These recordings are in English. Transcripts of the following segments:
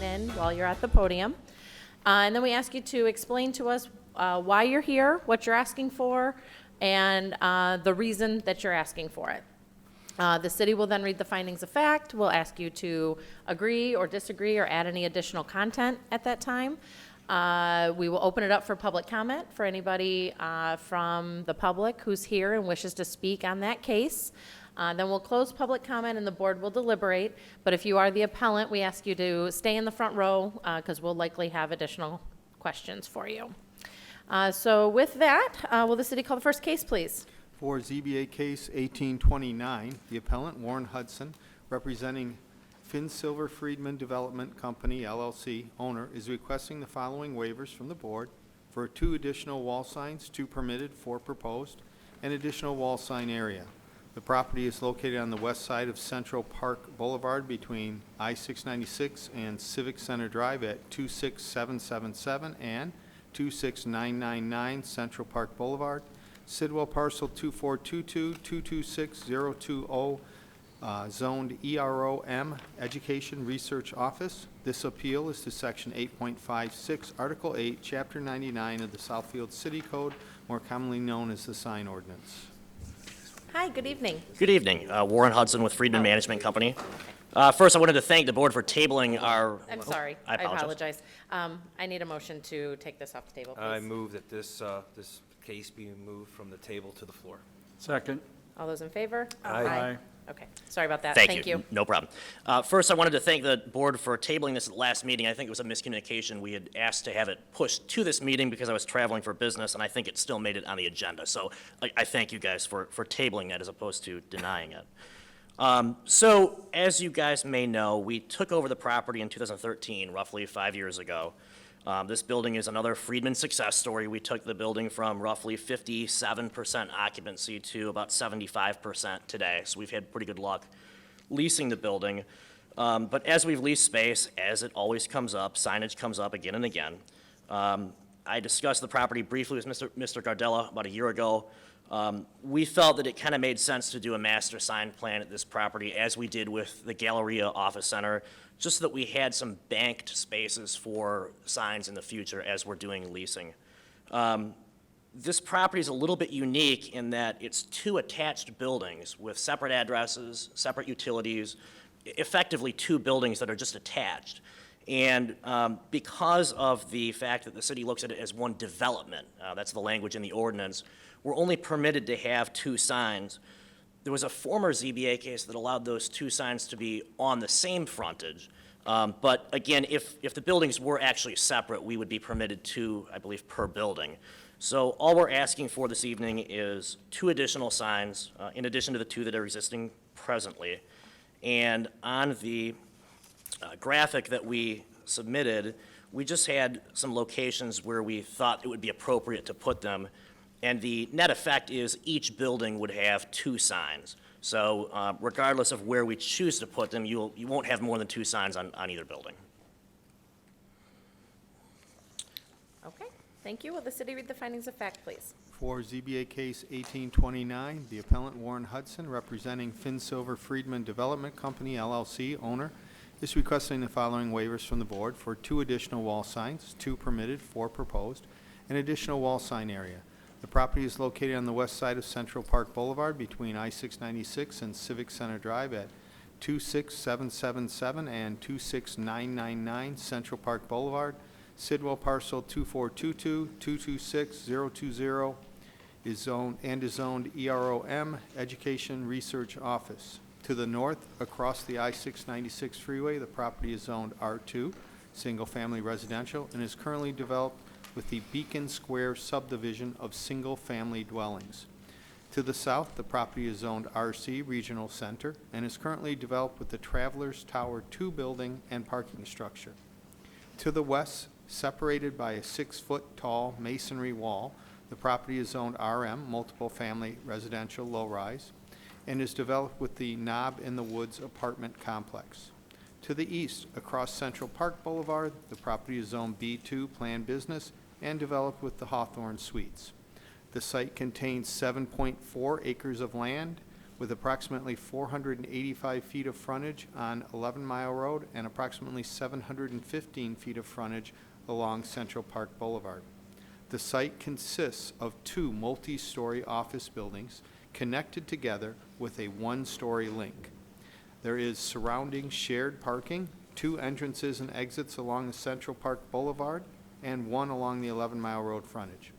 sign in while you're at the podium. And then we ask you to explain to us why you're here, what you're asking for, and the reason that you're asking for it. The city will then read the findings of fact. We'll ask you to agree or disagree or add any additional content at that time. We will open it up for public comment for anybody from the public who's here and wishes to speak on that case. Then we'll close public comment and the board will deliberate. But if you are the appellant, we ask you to stay in the front row because we'll likely have additional questions for you. So with that, will the city call the first case, please? For ZBA case 1829, the appellant Warren Hudson, representing Finn Silver Friedman Development Company, LLC, owner, is requesting the following waivers from the board for 2 additional wall signs, 2 permitted, 4 proposed, and additional wall sign area. The property is located on the west side of Central Park Boulevard between I-696 and Civic Center Drive at 26777 and 26999 Central Park Boulevard. Sidwell parcel 24222262020, zoned ERO-M, Education Research Office. This appeal is to section 8.56, article 8, chapter 99 of the Southfield City Code, more commonly known as the sign ordinance. Hi, good evening. Good evening. Warren Hudson with Friedman Management Company. First, I wanted to thank the board for tabling our... I'm sorry. I apologize. I need a motion to take this off the table, please. I move that this case be moved from the table to the floor. Second. All those in favor? Aye. Okay, sorry about that. Thank you. No problem. First, I wanted to thank the board for tabling this at the last meeting. I think it was a miscommunication. We had asked to have it pushed to this meeting because I was traveling for business, and I think it still made it on the agenda. So I thank you guys for tabling that as opposed to denying it. So, as you guys may know, we took over the property in 2013, roughly 5 years ago. This building is another Friedman success story. We took the building from roughly 57% occupancy to about 75% today. So we've had pretty good luck leasing the building. But as we've leased space, as it always comes up, signage comes up again and again. I discussed the property briefly with Mr. Gardella about a year ago. We felt that it kind of made sense to do a master sign plan at this property as we did with the Galleria Office Center, just so that we had some banked spaces for signs in the future as we're doing leasing. This property is a little bit unique in that it's 2 attached buildings with separate addresses, separate utilities, effectively 2 buildings that are just attached. And because of the fact that the city looks at it as one development, that's the language in the ordinance, we're only permitted to have 2 signs. There was a former ZBA case that allowed those 2 signs to be on the same frontage. But again, if the buildings were actually separate, we would be permitted 2, I believe, per building. So all we're asking for this evening is 2 additional signs, in addition to the 2 that are existing presently. And on the graphic that we submitted, we just had some locations where we thought it would be appropriate to put them. And the net effect is each building would have 2 signs. So regardless of where we choose to put them, you won't have more than 2 signs on either building. Okay, thank you. Will the city read the findings of fact, please? For ZBA case 1829, the appellant Warren Hudson, representing Finn Silver Friedman Development Company, LLC, owner, is requesting the following waivers from the board for 2 additional wall signs, 2 permitted, 4 proposed, and additional wall sign area. The property is located on the west side of Central Park Boulevard between I-696 and Civic Center Drive at 26777 and 26999 Central Park Boulevard. Sidwell parcel 24222262020 is zoned ERO-M, Education Research Office. To the north, across the I-696 freeway, the property is zoned R2, single-family residential, and is currently developed with the Beacon Square subdivision of single-family dwellings. To the south, the property is zoned RC, Regional Center, and is currently developed with the Travelers Tower 2 building and parking structure. To the west, separated by a 6-foot-tall masonry wall, the property is zoned RM, multiple-family residential low-rise, and is developed with the Knob in the Woods apartment complex. To the east, across Central Park Boulevard, the property is zoned B2, planned business, and developed with the Hawthorne Suites. The site contains 7.4 acres of land with approximately 485 feet of frontage on 11 Mile Road and approximately 715 feet of frontage along Central Park Boulevard. The site consists of 2 multi-story office buildings connected together with a 1-story link. There is surrounding shared parking, 2 entrances and exits along the Central Park Boulevard, and 1 along the 11 Mile Road frontage.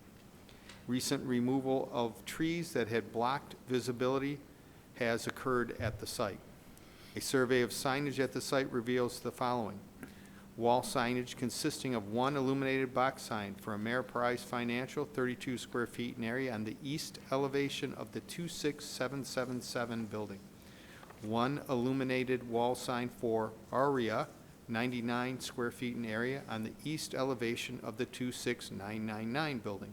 Recent removal of trees that had blocked visibility has occurred at the site. A survey of signage at the site reveals the following. Wall signage consisting of 1 illuminated box sign for Ameriprise Financial, 32 square feet in area on the east elevation of the 26777 building. 1 illuminated wall sign for Aria, 99 square feet in area on the east elevation of the 26999 building.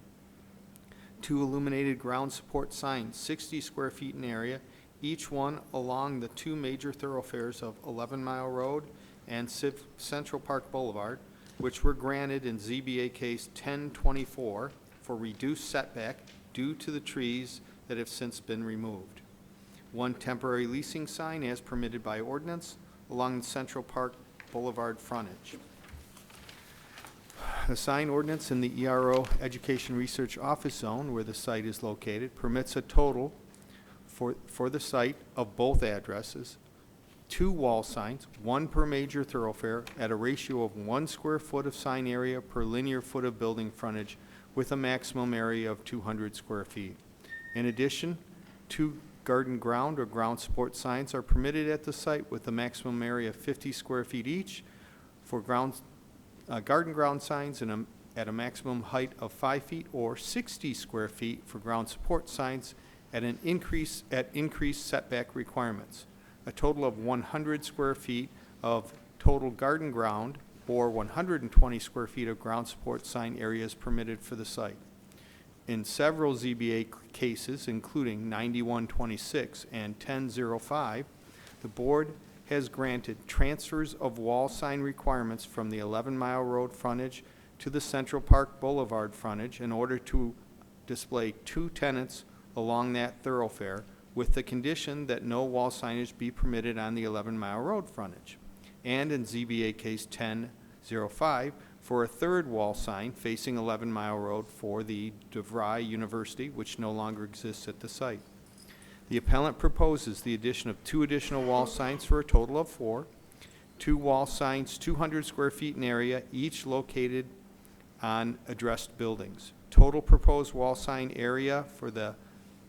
2 illuminated ground support signs, 60 square feet in area, each one along the 2 major thoroughfares of 11 Mile Road and Central Park Boulevard, which were granted in ZBA case 1024 for reduced setback due to the trees that have since been removed. 1 temporary leasing sign as permitted by ordinance along the Central Park Boulevard frontage. The sign ordinance in the ERO Education Research Office Zone, where the site is located, permits a total for the site of both addresses, 2 wall signs, 1 per major thoroughfare, at a ratio of 1 square foot of sign area per linear foot of building frontage, with a maximum area of 200 square feet. In addition, 2 garden ground or ground support signs are permitted at the site with a maximum area of 50 square feet each for garden ground signs and at a maximum height of 5 feet, or 60 square feet for ground support signs at increased setback requirements. A total of 100 square feet of total garden ground or 120 square feet of ground support sign areas permitted for the site. In several ZBA cases, including 9126 and 1005, the board has granted transfers of wall sign requirements from the 11 Mile Road frontage to the Central Park Boulevard frontage in order to display 2 tenants along that thoroughfare, with the condition that no wall signage be permitted on the 11 Mile Road frontage. And in ZBA case 1005, for a 3rd wall sign facing 11 Mile Road for the DeVry University, which no longer exists at the site. The appellant proposes the addition of 2 additional wall signs for a total of 4. 2 wall signs, 200 square feet in area, each located on addressed buildings. Total proposed wall sign area for the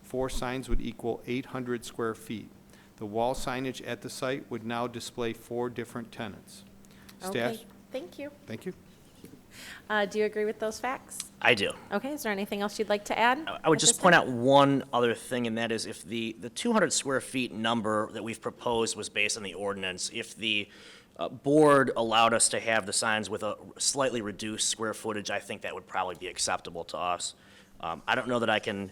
4 signs would equal 800 square feet. The wall signage at the site would now display 4 different tenants. Staff? Okay, thank you. Thank you. Do you agree with those facts? I do. Okay, is there anything else you'd like to add? I would at just this point time? out one other thing, and that is if the 200 square feet number that we've proposed was based on the ordinance, if the board allowed us to have the signs with a slightly reduced square footage, I think that would probably be acceptable to us. I don't know that I can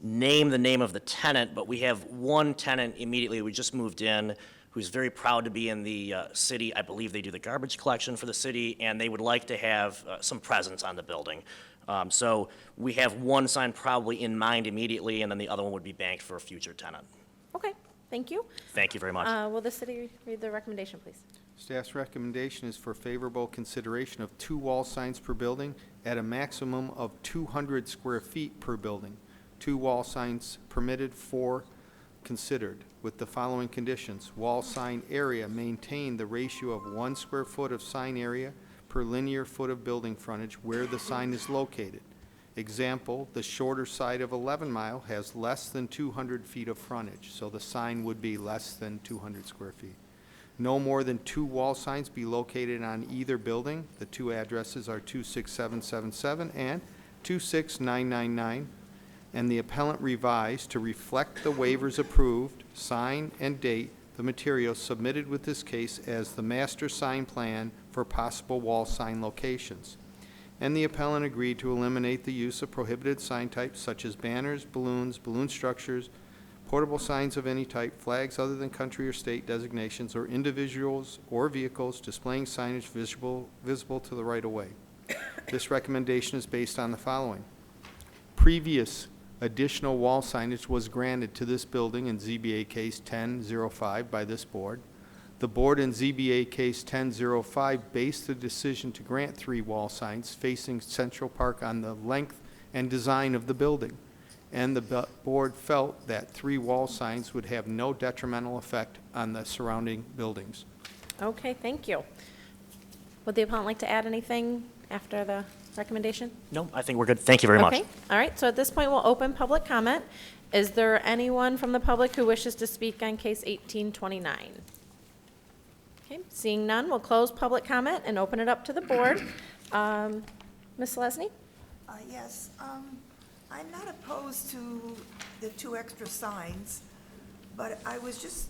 name the name of the tenant, but we have 1 tenant immediately, we just moved in, who's very proud to be in the city. I believe they do the garbage collection for the city, and they would like to have some presence on the building. So we have 1 sign probably in mind immediately, and then the other one would be banked for a future tenant. Okay, thank you. Thank you very much. Will the city read the recommendation, please? Staff's recommendation is for favorable consideration of 2 wall signs per building at a maximum of 200 square feet per building. 2 wall signs permitted, 4 considered, with the following conditions. Wall sign area maintain the ratio of 1 square foot of sign area per linear foot of building frontage where the sign is located. Example, the shorter side of 11 Mile has less than 200 feet of frontage, so the sign would be less than 200 square feet. No more than 2 wall signs be located on either building. The 2 addresses are 26777 and 26999. And the appellant revised to reflect the waivers approved, sign, and date the materials submitted with this case as the master sign plan for possible wall sign locations. And the appellant agreed to eliminate the use of prohibited sign types such as banners, balloons, balloon structures, portable signs of any type, flags other than country or state designations, or individuals or vehicles displaying signage visible to the right-of-way. This recommendation is based on the following. Previous Additional wall signage was granted to this building in ZBA Case 1005 by this board. The board in ZBA Case 1005 based the decision to grant 3 wall signs facing Central Park on the length and design of the building, and the board felt that 3 wall signs would have no detrimental effect on the surrounding buildings. Okay, thank you. Would the appellant like to add anything after the recommendation? No, I think we're good. Thank you very much. Okay, all right, so at this point, we'll open public comment. Is there anyone from the public who wishes to speak on case 1829? Okay, seeing none, we'll close public comment and open it up to the board. Ms. Lesney? Yes, I'm not opposed to the 2 extra signs, but I was just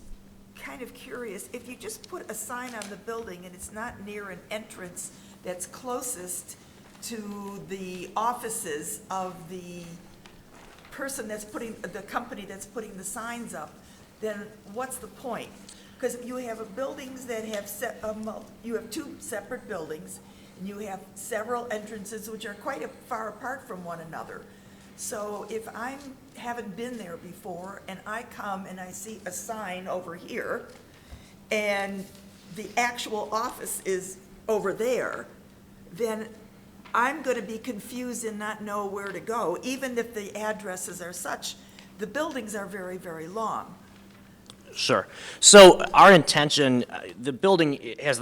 kind of curious, if you just put a sign on the building and it's not near an entrance that's closest to the offices of the person that's putting, the company that's putting the signs up, then what's the point? Because you have buildings that have you have 2 separate buildings, and you have several entrances which are quite far apart from one another. So if I haven't been there before, and I come and I see a sign over here, and the actual office is over there, then I'm going to be confused and not know where to go, even if the addresses are such. The buildings are very, very long. Sure. So our intention, the building has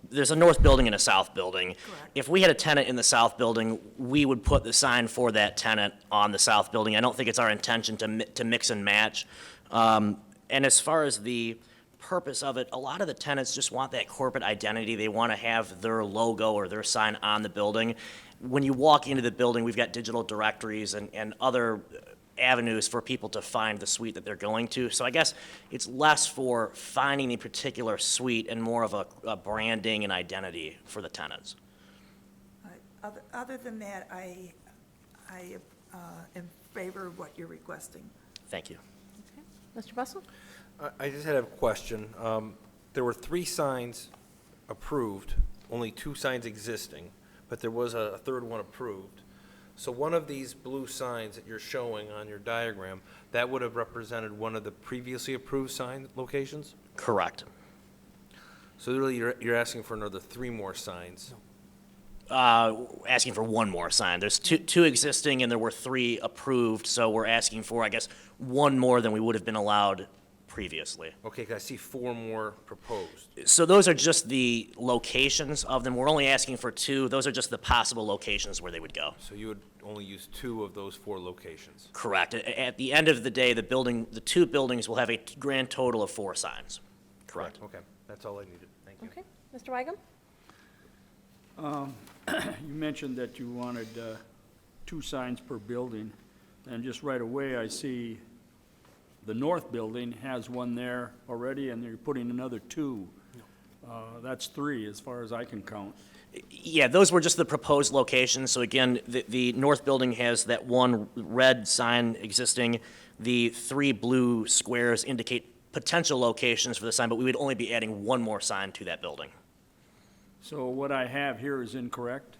there's a north building and a south building. Correct. If we had a tenant in the south building, we would put the sign for that tenant on the south building. I don't think it's our intention to mix and match. And as far as the purpose of it, a lot of the tenants just want that corporate identity. They want to have their logo or their sign on the building. When you walk into the building, we've got digital directories and other avenues for people to find the suite that they're going to. So I guess it's less for finding a particular suite and more of a branding and identity for the tenants. Other than that, I am in favor of what you're requesting. Thank you. Mr. Bussell? I just had a question. There were 3 signs approved, only 2 signs existing, but there was a third one approved. So one of these blue signs that you're showing on your diagram, that would have represented one of the previously approved sign locations? Correct. So really, you're asking for another 3 more signs? Asking for 1 more sign. There's two existing and there were 3 approved, so we're asking for, I guess, 1 more than we would have been allowed previously. Okay, 'cause I see 4 more proposed. So those are just the locations of them. We're only asking for 2. Those are just the possible locations where they would go. So you would only use 2 of those 4 locations? Correct. At the end of the day, the 2 buildings will have a grand total of 4 signs. Correct. Okay, that's all I needed. Thank you. Okay. Mr. Weigum? You mentioned that you wanted 2 signs per building, and just right away, I see the north building has 1 there already, and you're putting another 2. That's 3, as far as I can count. Yeah, those were just the proposed locations. So again, the north building has that 1 red sign existing. The 3 blue squares indicate potential locations for the sign, but we would only be adding 1 more sign to that building. So what I have here is incorrect?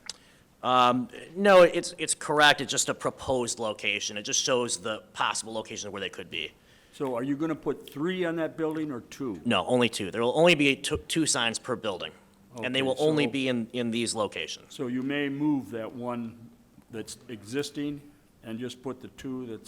No, it's correct. It's just a proposed location. It just shows the possible locations where they could be. So are you going to put 3 on that building or 2? No, only 2. There will only be 2 signs per building, and they Okay, will only so- be in these locations. So you may move that 1 that's existing and just put the 2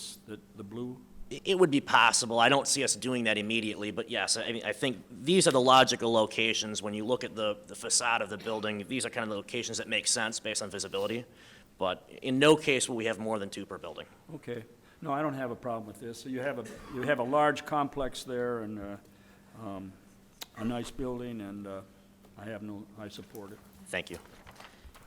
the blue? It would be possible. I don't see us doing that immediately, but yes, I mean, I think these are the logical locations. When you look at the facade of the building, these are kind of the locations that make sense based on visibility. But in no case will we have more than 2 per building. Okay. No, I don't have a problem with this. So you have a large complex there and a nice building, and I support it. Thank you.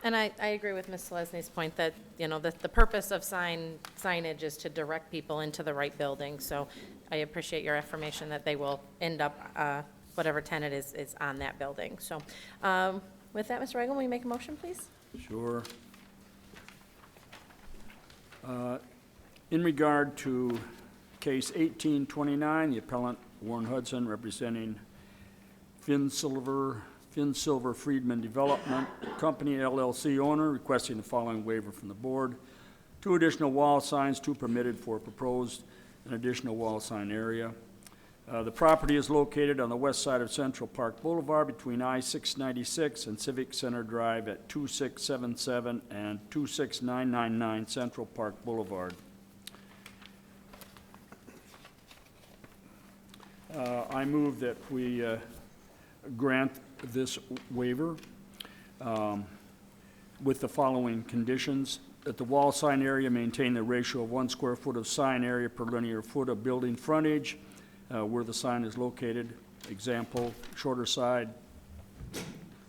And I agree with Ms. Lesney's point that, the purpose of signage is to direct people into the right building. So I appreciate your affirmation that they will end up, whatever tenant is on that building. So with that, Mr. Reagan, will you make a motion, please? Sure. In regard to case 1829, the appellant Warren Hudson representing Finsilver Friedman Development Company LLC owner requesting the following waiver from the board. 2 additional wall signs, 2 permitted for proposed and additional wall sign area. The property is located on the west side of Central Park Boulevard between I-696 and Civic Center Drive at 2677 and 26999 Central Park Boulevard. I move that we grant this waiver with the following conditions: that the wall sign area maintain the ratio of 1 square foot of sign area per linear foot of building frontage where the sign is located. Example, shorter side,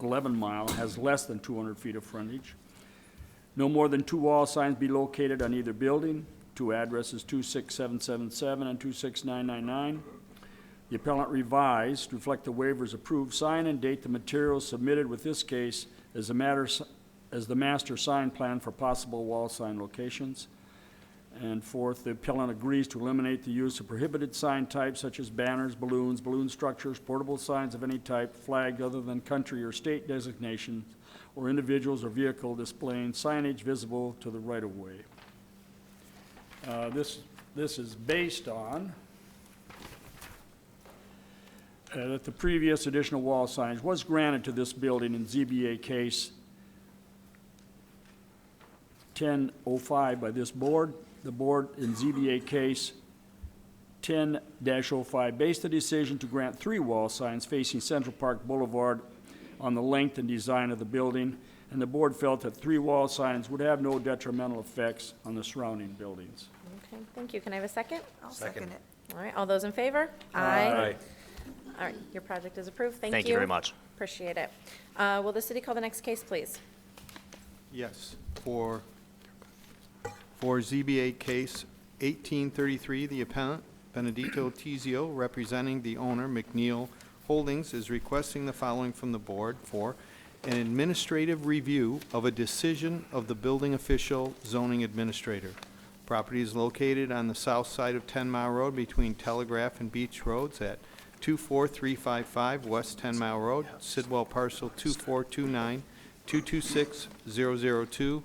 11 Mile, has less than 200 feet of frontage. No more than 2 wall signs be located on either building. 2 addresses, 26777 and 26999. The appellant revised to reflect the waiver's approved sign and date the materials submitted with this case as the master sign plan for possible wall sign locations. And fourth, the appellant agrees to eliminate the use of prohibited sign types such as banners, balloons, balloon structures, portable signs of any type, flagged other than country or state designations, or individuals or vehicle displaying signage visible to the right-of-way. This is based on that the previous additional wall signage was granted to this building in ZBA case 1005 by this board. The board in ZBA case 10-05 based the decision to grant 3 wall signs facing Central Park Boulevard on the length and design of the building, and the board felt that 3 wall signs would have no detrimental effects on the surrounding buildings. Okay, thank you. Can I have a second? I'll second it. All right, all those in favor? Aye. All right, your project is approved. Thank you. Thank you very much. Appreciate it. Will the city call the next case, please? Yes, for ZBA case 1833, the appellant, Benedito Tizio, representing the owner, McNeil Holdings, is requesting the following from the board: for an administrative review of a decision of the building official zoning administrator. Property is located on the south side of 10 Mile Road between Telegraph and Beach Roads at 24355 West 10 Mile Road, Sidwell parcel 2429-226002,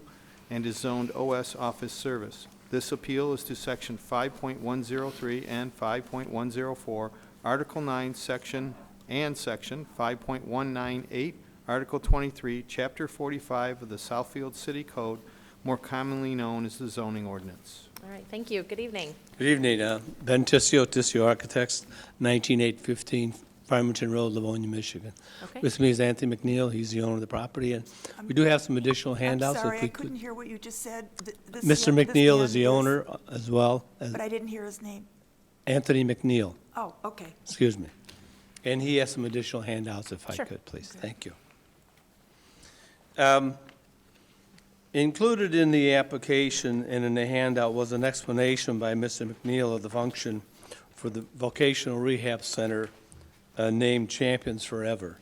and is zoned OS Office Service. This appeal is to Section 5.103 and 5.104, Article 9, Section 5.198, Article 23, Chapter 45 of the Southfield City Code, more commonly known as the zoning ordinance. All right, thank you. Good evening. Good evening. Ben Tissio Architects, 19815 Farmington Road, Livonia, Michigan. Okay. With me is Anthony McNeil. He's the owner of the property, and we do have some additional handouts. I'm sorry, if we I couldn't hear what you just said. Mr. McNeil is the owner as well as But I didn't hear his name. Anthony McNeil. Oh, okay. Excuse me. And he has some additional handouts, if I Sure. could, please. Thank you. Included in the application and in the handout was an explanation by Mr. McNeil of the function for the vocational rehab center named Champions Forever,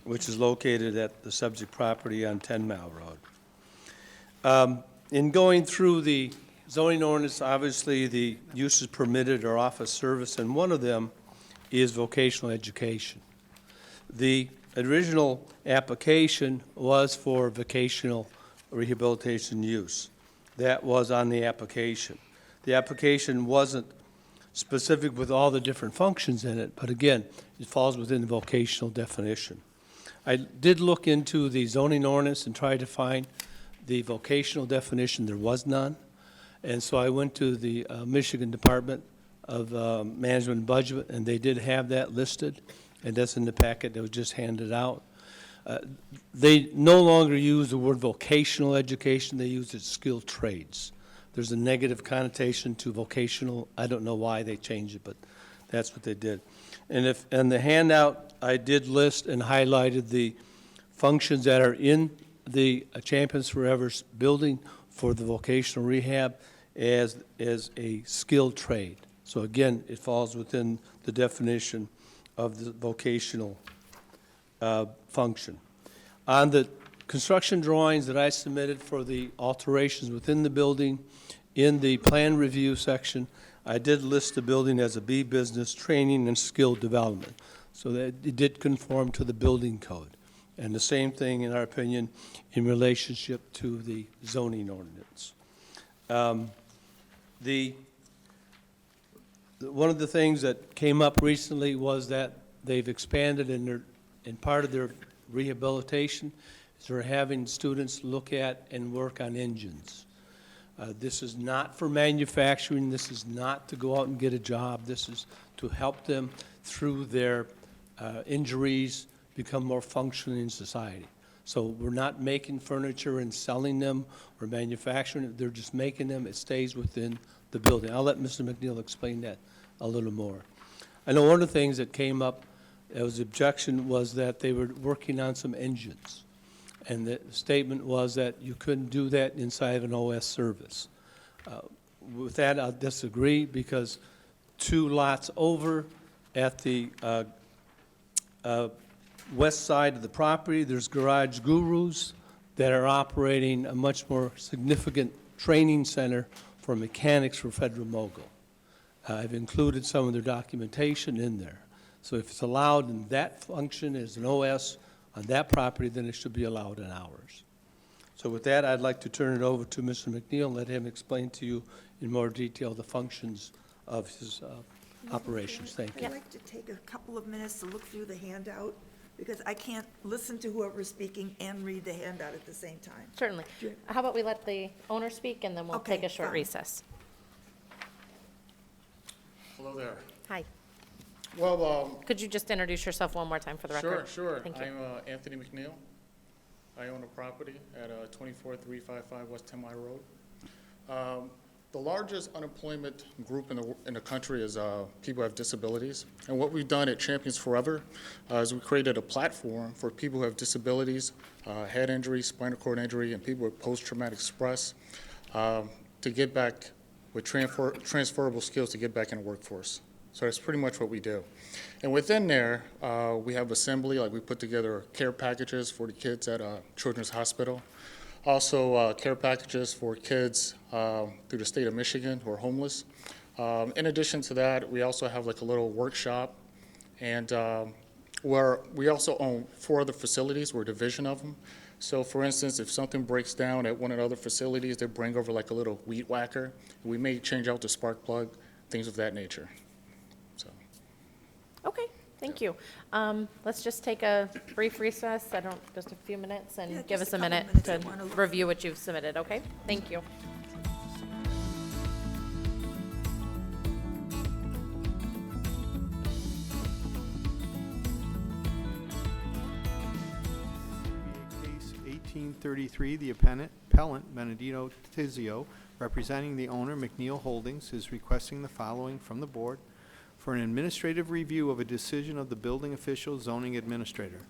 which is located at the subject property on 10 Mile Road. In going through the zoning ordinance, obviously the uses permitted are office service, and one of them is vocational education. The original application was for vocational rehabilitation use. That was on the application. The application wasn't specific with all the different functions in it, but again, it falls within the vocational definition. I did look into the zoning ordinance and tried to find the vocational definition. There was none. And so I went to the Michigan Department of Management and Budget, and they did have that listed, and that's in the packet that was just handed out. They no longer use the word vocational education, they use it skilled trades. There's a negative connotation to vocational. I don't know why they changed it, but that's what they did. And in the handout, I did list and highlighted the functions that are in the Champions Forever's building for the vocational rehab as a skilled trade. So again, it falls within the definition of the vocational function. On the construction drawings that I submitted for the alterations within the building, in the plan review section, I did list the building as a B business training and skill development, so that it did conform to the building code. And the same thing, in our opinion, in relationship to the zoning ordinance. One of the things that came up recently was that they've expanded in part of their rehabilitation, is they're having students look at and work on engines. This is not for manufacturing, this is not to go out and get a job, this is to help them through their injuries become more functioning in society. So we're not making furniture and selling them or manufacturing it, they're just making them, it stays within the building. I'll let Mr. McNeil explain that a little more. I know one of the things that came up, there was objection, was that they were working on some engines. And the statement was that you couldn't do that inside of an OS service. With that, I'll disagree, because 2 lots over at the west side of the property, there's Garage Gurus that are operating a much more significant training center for mechanics for Federal Mogul. I've included some of their documentation in there. So if it's allowed in that function as an OS on that property, then it should be allowed in ours. So with that, I'd like to turn it over to Mr. McNeil and let him explain to you in more detail the functions of his operations. Thank you. I'd like to take a couple of minutes to look through the handout, because I can't listen to whoever's speaking and read the handout at the same time. Certainly. How about we let the owner speak, and then we'll Okay, take a short fine. recess. Hello there. Hi. Well, Could you just introduce yourself one more time for the record? sure. Thank you. I'm Anthony McNeil. I own a property at 24355 West 10 Mile Road. The largest unemployment group in the country is people who have disabilities. And what we've done at Champions Forever is we created a platform for people who have disabilities, head injury, spinal cord injury, and people with post-traumatic stress to get back with transferable skills to get back in the workforce. So that's pretty much what we do. And within there, we have assembly, like we put together care packages for the kids at Children's Hospital. Also, care packages for kids through the state of Michigan who are homeless. In addition to that, we also have like a little workshop, and where we also own 4 other facilities. We're a division of them. So for instance, if something breaks down at one of the other facilities, they bring over like a little weed whacker. We may change out the spark plug, things of that nature. So. Okay, thank you. Let's just take a brief recess, just a few minutes, Yeah, and give just us a a couple minute minutes. to I wanna look review what you've submitted, okay? Thank you. Case 1833, the appellant Benedito Tizio, representing the owner McNeil Holdings, is requesting the following from the board for an administrative review of a decision of the building official zoning administrator.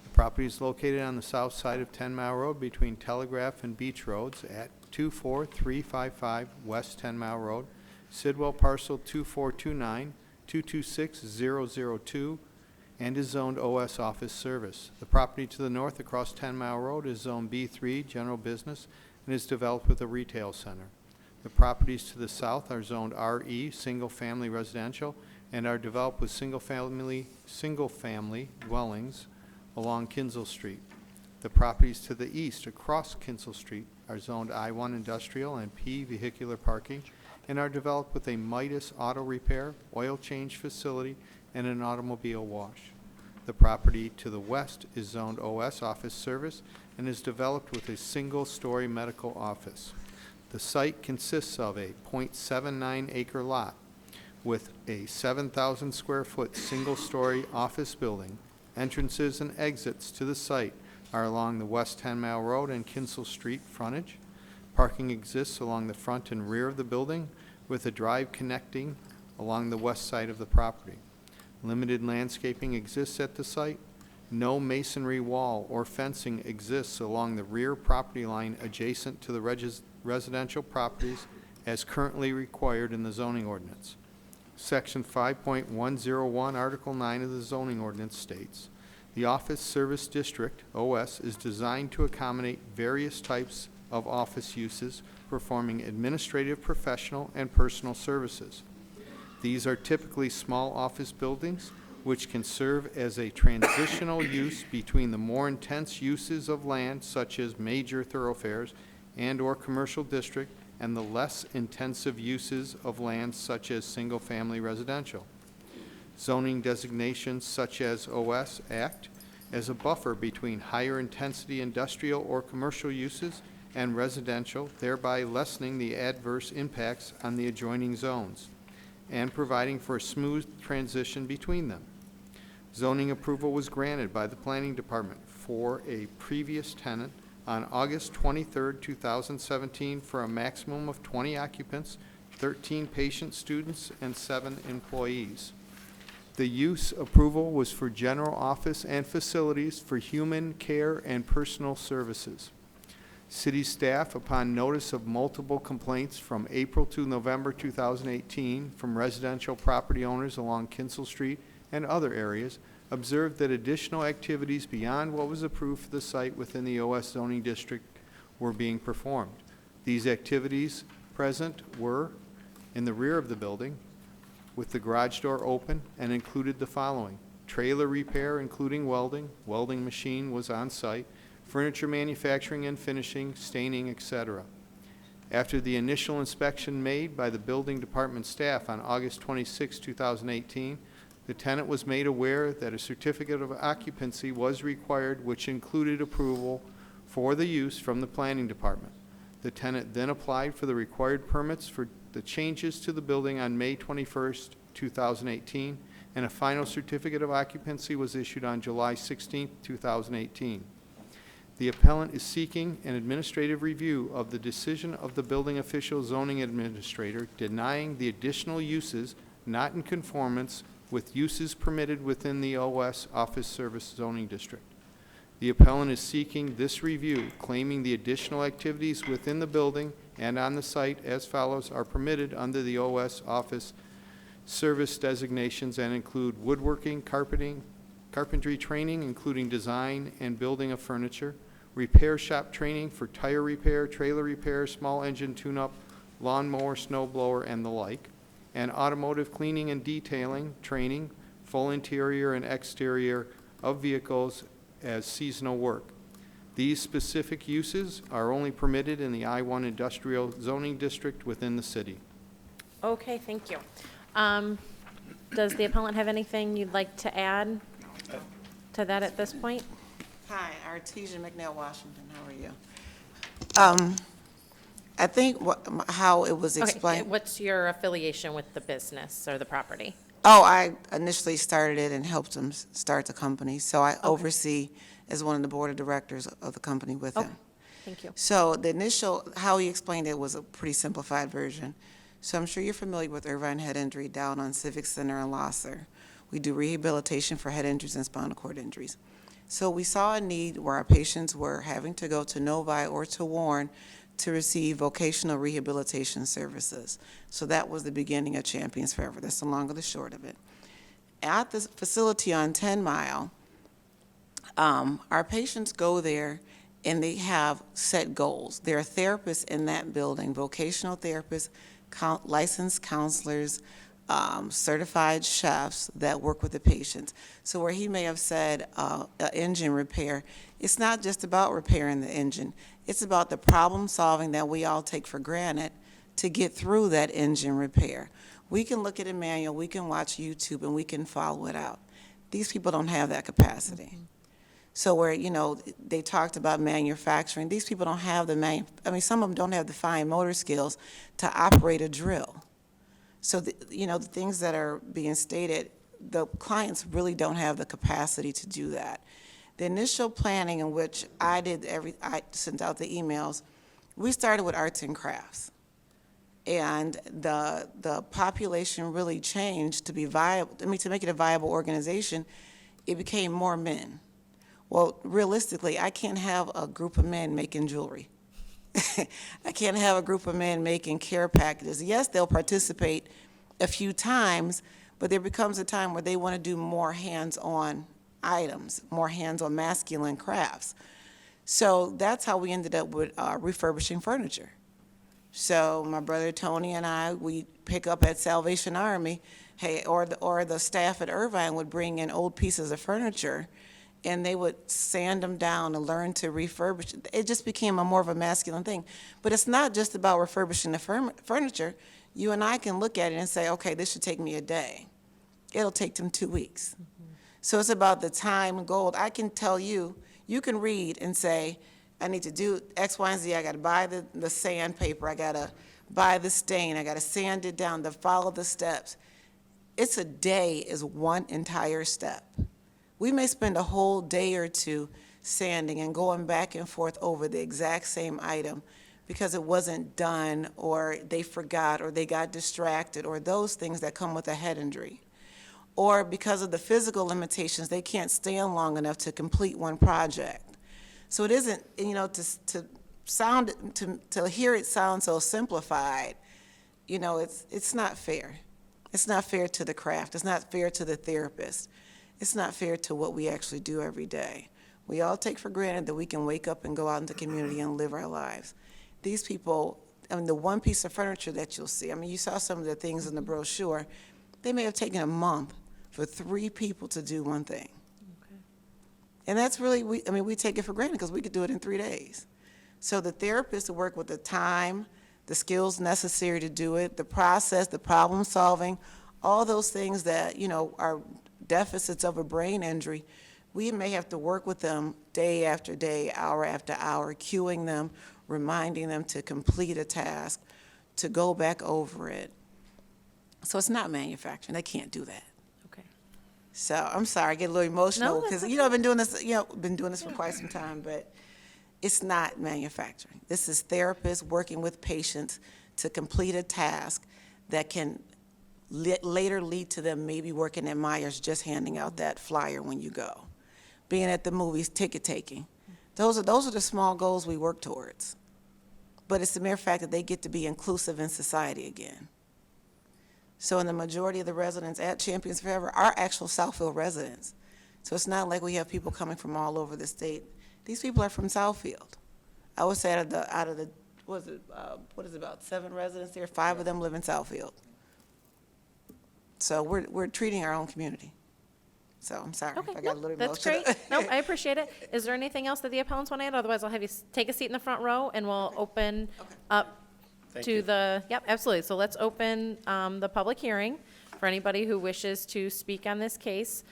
The property is located on the south side of 10 Mile Road between Telegraph and Beach Roads at 24355 West 10 Mile Road, Sidwell parcel 2429-226002, and is zoned OS office service. The property to the north across 10 Mile Road is zoned B3 general business and is developed with a retail center. The properties to the south are zoned RE single family residential and are developed with single family dwellings along Kinsel Street. The properties to the east across Kinsel Street are zoned I-1 industrial and P vehicular parking and are developed with a Midas auto repair, oil change facility, and an automobile wash. The property to the west is zoned OS office service and is developed with a single-story medical office. The site consists of a .79 acre lot with a 7,000 square foot single-story office building. Entrances and exits to the site are along the West 10 Mile Road and Kinsel Street frontage. Parking exists along the front and rear of the building with a drive connecting along the west side of the property. Limited landscaping exists at the site. No masonry wall or fencing exists along the rear property line adjacent to the residential properties as currently required in the zoning ordinance. Section 5.101, Article 9 of the zoning ordinance states, "The office service district, OS, is designed to accommodate various types of office uses performing administrative, professional, and personal services. These are typically small office buildings which can serve as a transitional use between the more intense uses of land such as major thoroughfares and/or commercial district and the less intensive uses of land such as single-family residential. Zoning designations such as OS act as a buffer between higher intensity industrial or commercial uses and residential, thereby lessening the adverse impacts on the adjoining zones and providing for a smooth transition between them. Zoning approval was granted by the Planning Department for a previous tenant on August 23, 2017, for a maximum of 20 occupants, 13 patient students, and 7 employees. The use approval was for general office and facilities for human care and personal services. City staff, upon notice of multiple complaints from April to November 2018 from residential property owners along Kinsel Street and other areas, observed that additional activities beyond what was approved for the site within the OS zoning district were being performed. These activities present were in the rear of the building, with the garage door open, and included the following: trailer repair, including welding machine was on site, furniture manufacturing and finishing, staining, etc. After the initial inspection made by the building department staff on August 26, 2018, the tenant was made aware that a certificate of occupancy was required, which included approval for the use from the planning department. The tenant then applied for the required permits for the changes to the building on May 21st, 2018, and a final certificate of occupancy was issued on July 16th, 2018. The appellant is seeking an administrative review of the decision of the building official zoning administrator denying the additional uses not in conformance with uses permitted within the OS Office Service zoning district. The appellant is seeking this review, claiming the additional activities within the building and on the site as follows are permitted under the OS Office Service designations and include woodworking, carpentry training, including design and building of furniture, repair shop training for tire repair, trailer repair, small engine tune-up, lawnmower, snow blower, and the like, and automotive cleaning and detailing training, full interior and exterior of vehicles as seasonal work. These specific uses are only permitted in the I-1 industrial zoning district within the city. Okay, thank you. Does the appellant have anything you'd like to add to that at this point? Hi, Artesia McNeil Washington, how are you? I think how it was Okay, explained. what's your affiliation with the business or the property? Oh, I initially started it and helped him start the company, so I oversee as one of the board of directors of the company with Okay, him. thank you. So the initial, how he explained it was a pretty simplified version. So I'm sure you're familiar with Irvine Head Injury down on Civic Center in Losser. We do rehabilitation for head injuries and spinal cord injuries. So we saw a need where our patients were having to go to Novi or to Warren to receive vocational rehabilitation services. So that was the beginning of Champions Forever. That's the long or the short of it. At the facility on 10 Mile, our patients go there and they have set goals. There are therapists in that building, vocational therapists, licensed counselors, certified chefs that work with the patients. So where he may have said engine repair, it's not just about repairing the engine. It's about the problem solving that we all take for granted to get through that engine repair. We can look at a manual, we can watch YouTube, and we can follow it out. These people don't have that capacity. Mm-hmm. So where, you know, they talked about manufacturing, these people don't have some of them don't have the fine motor skills to operate a drill. So, the things that are being stated, the clients really don't have the capacity to do that. The initial planning in which I sent out the emails, we started with arts and crafts. And the population really changed to be viable. To make it a viable organization, it became more men. Well, realistically, I can't have a group of men making jewelry. I can't have a group of men making care packages. Yes, they'll participate a few times, but there becomes a time where they want to do more hands-on items, more hands-on masculine crafts. So that's how we ended up with refurbishing furniture. So my brother Tony and I, we pick up at Salvation Army, or the staff at Irvine would bring in old pieces of furniture, and they would sand them down and learn to refurbish. It just became a more of a masculine thing. But it's not just about refurbishing the furniture. You and I can look at it and say, okay, this should take me a day. It'll take them 2 weeks. So it's about the time gold. I can tell you, you can read and say, I need to do X, Y, and Z. I got to buy the sandpaper. I got to buy the stain. I got to sand it down, to follow the steps. It's a day is one entire step. We may spend a whole day or two sanding and going back and forth over the exact same item because it wasn't done, or they forgot, or they got distracted, or those things that come with a head injury. Or because of the physical limitations, they can't stand long enough to complete one project. So it isn't, to hear it sound so simplified, it's not fair. It's not fair to the craft. It's not fair to the therapist. It's not fair to what we actually do every day. We all take for granted that we can wake up and go out into the community and live our lives. These people, the one piece of furniture that you'll see, you saw some of the things in the brochure, they may have taken a month for 3 people to do one thing. Okay. And that's really, we take it for granted because we could do it in 3 days. So the therapist will work with the time, the skills necessary to do it, the process, the problem solving, all those things that, are deficits of a brain injury. We may have to work with them day after day, hour after hour, cueing them, reminding them to complete a task, to go back over it. So it's not manufacturing. They can't do that. Okay. So I'm sorry, I get a little emotional No, that's because, okay. I've been doing this, for quite some time, but it's not manufacturing. This is therapists working with patients to complete a task that can later lead to them maybe working at Myers, just handing out that flyer when you go. Being at the movies, ticket taking. Those are the small goals we work towards. But it's the mere fact that they get to be inclusive in society again. So in the majority of the residents at Champions Forever are actual Southfield residents. So it's not like we have people coming from all over the state. These people are from Southfield. I would say out of the about 7 residents there, 5 of them live in Southfield. So we're treating our own community. So I'm sorry if I got a little emotional. That's great. No, I appreciate it. Is there anything else that the appellants want to add? Otherwise, I'll have you take a seat in the front row, and we'll open up to the, yep, absolutely. So let's open the public hearing for anybody who wishes to speak on this case.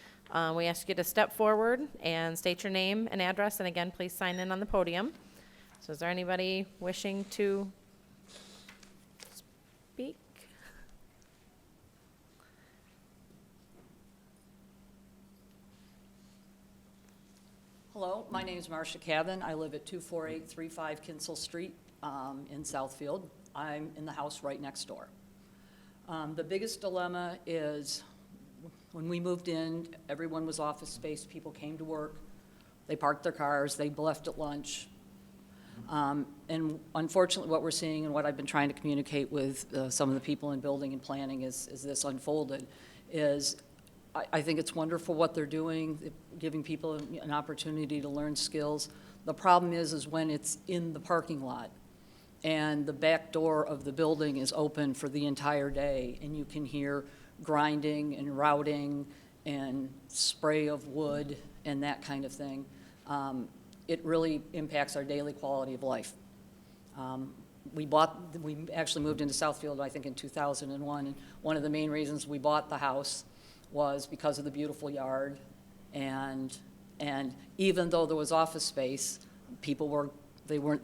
We ask you to step forward and state your name and address, and again, please sign in on the podium. So is there anybody wishing to speak? Hello, my name is Marcia Cabin. I live at 24835 Kinsel Street in Southfield. I'm in the house right next door. The biggest dilemma is when we moved in, everyone was office space. People came to work. They parked their cars. They left at lunch. And unfortunately, what we're seeing and what I've been trying to communicate with some of the people in building and planning as this unfolded is I think it's wonderful what they're doing, giving people an opportunity to learn skills. The problem is when it's in the parking lot and the back door of the building is open for the entire day and you can hear grinding and routing and spray of wood and that kind of thing. It really impacts our daily quality of life. We actually moved into Southfield, I think, in 2001, and one of the main reasons we bought the house was because of the beautiful yard, and even though there was office space, people weren't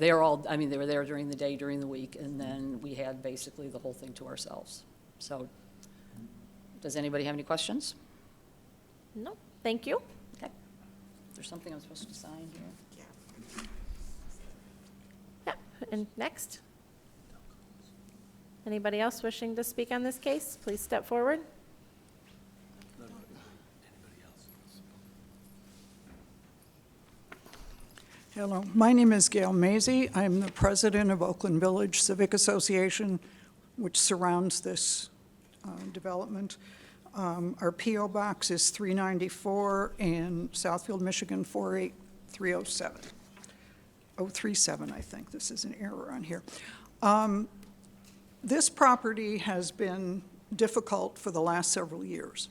there all, they were there during the day, during the week, and then we had basically the whole thing to ourselves. So, does anybody have any questions? No, thank you. Okay. Is there something I'm supposed to sign here? Yeah, and next? Anybody else wishing to speak on this case, please step forward. Hello, my name is Gail Mazie. I'm the president of Oakland Village Civic Association, which surrounds this development. Our P.O. Box is 394 in Southfield, Michigan, 48307. 037, I think. This is an error on here. This property has been difficult for the last several years.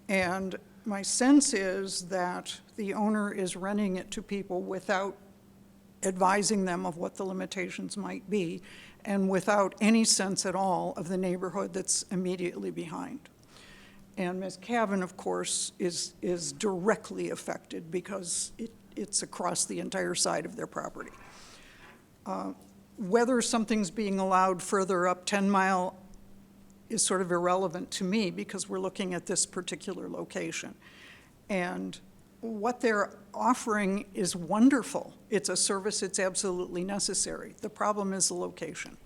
And my sense is that the owner is renting it to people without advising them of what the limitations might be, and without any sense at all of the neighborhood that's immediately behind. And Ms. Cavan, of course, is directly affected because it's across the entire side of their property. Whether something's being allowed further up 10 Mile is sort of irrelevant to me because we're looking at this particular location. And what they're offering is wonderful. It's a service that's absolutely necessary. The problem is the location.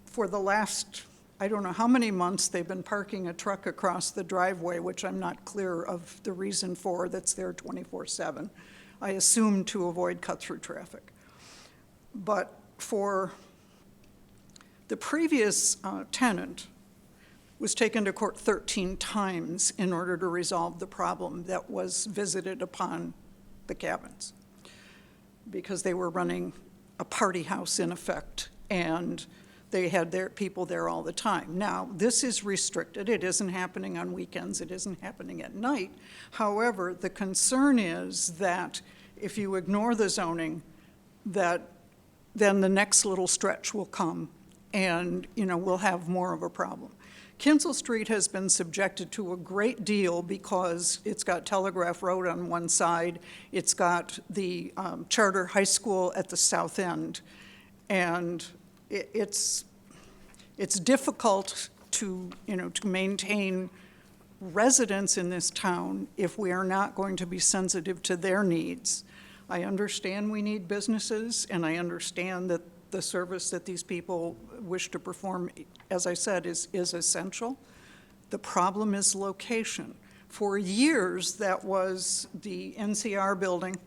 For the last, I don't know how many months, they've been parking a truck across the driveway, which I'm not clear of the reason for, that's there 24/7. I assume to avoid cut-through traffic. But for the previous tenant was taken to court 13 times in order to resolve the problem that was visited upon the Cavans, because they were running a party house in effect, and they had their people there all the time. Now, this is restricted. It isn't happening on weekends. It isn't happening at night. However, the concern is that if you ignore the zoning, that then the next little stretch will come and, we'll have more of a problem. Kinsel Street has been subjected to a great deal because it's got Telegraph Road on one side, it's got the charter high school at the south end, and it's difficult to maintain residents in this town if we are not going to be sensitive to their needs. I understand we need businesses, and I understand that the service that these people wish to perform, as I said, is essential. The problem is location. For years, that was the NCR building,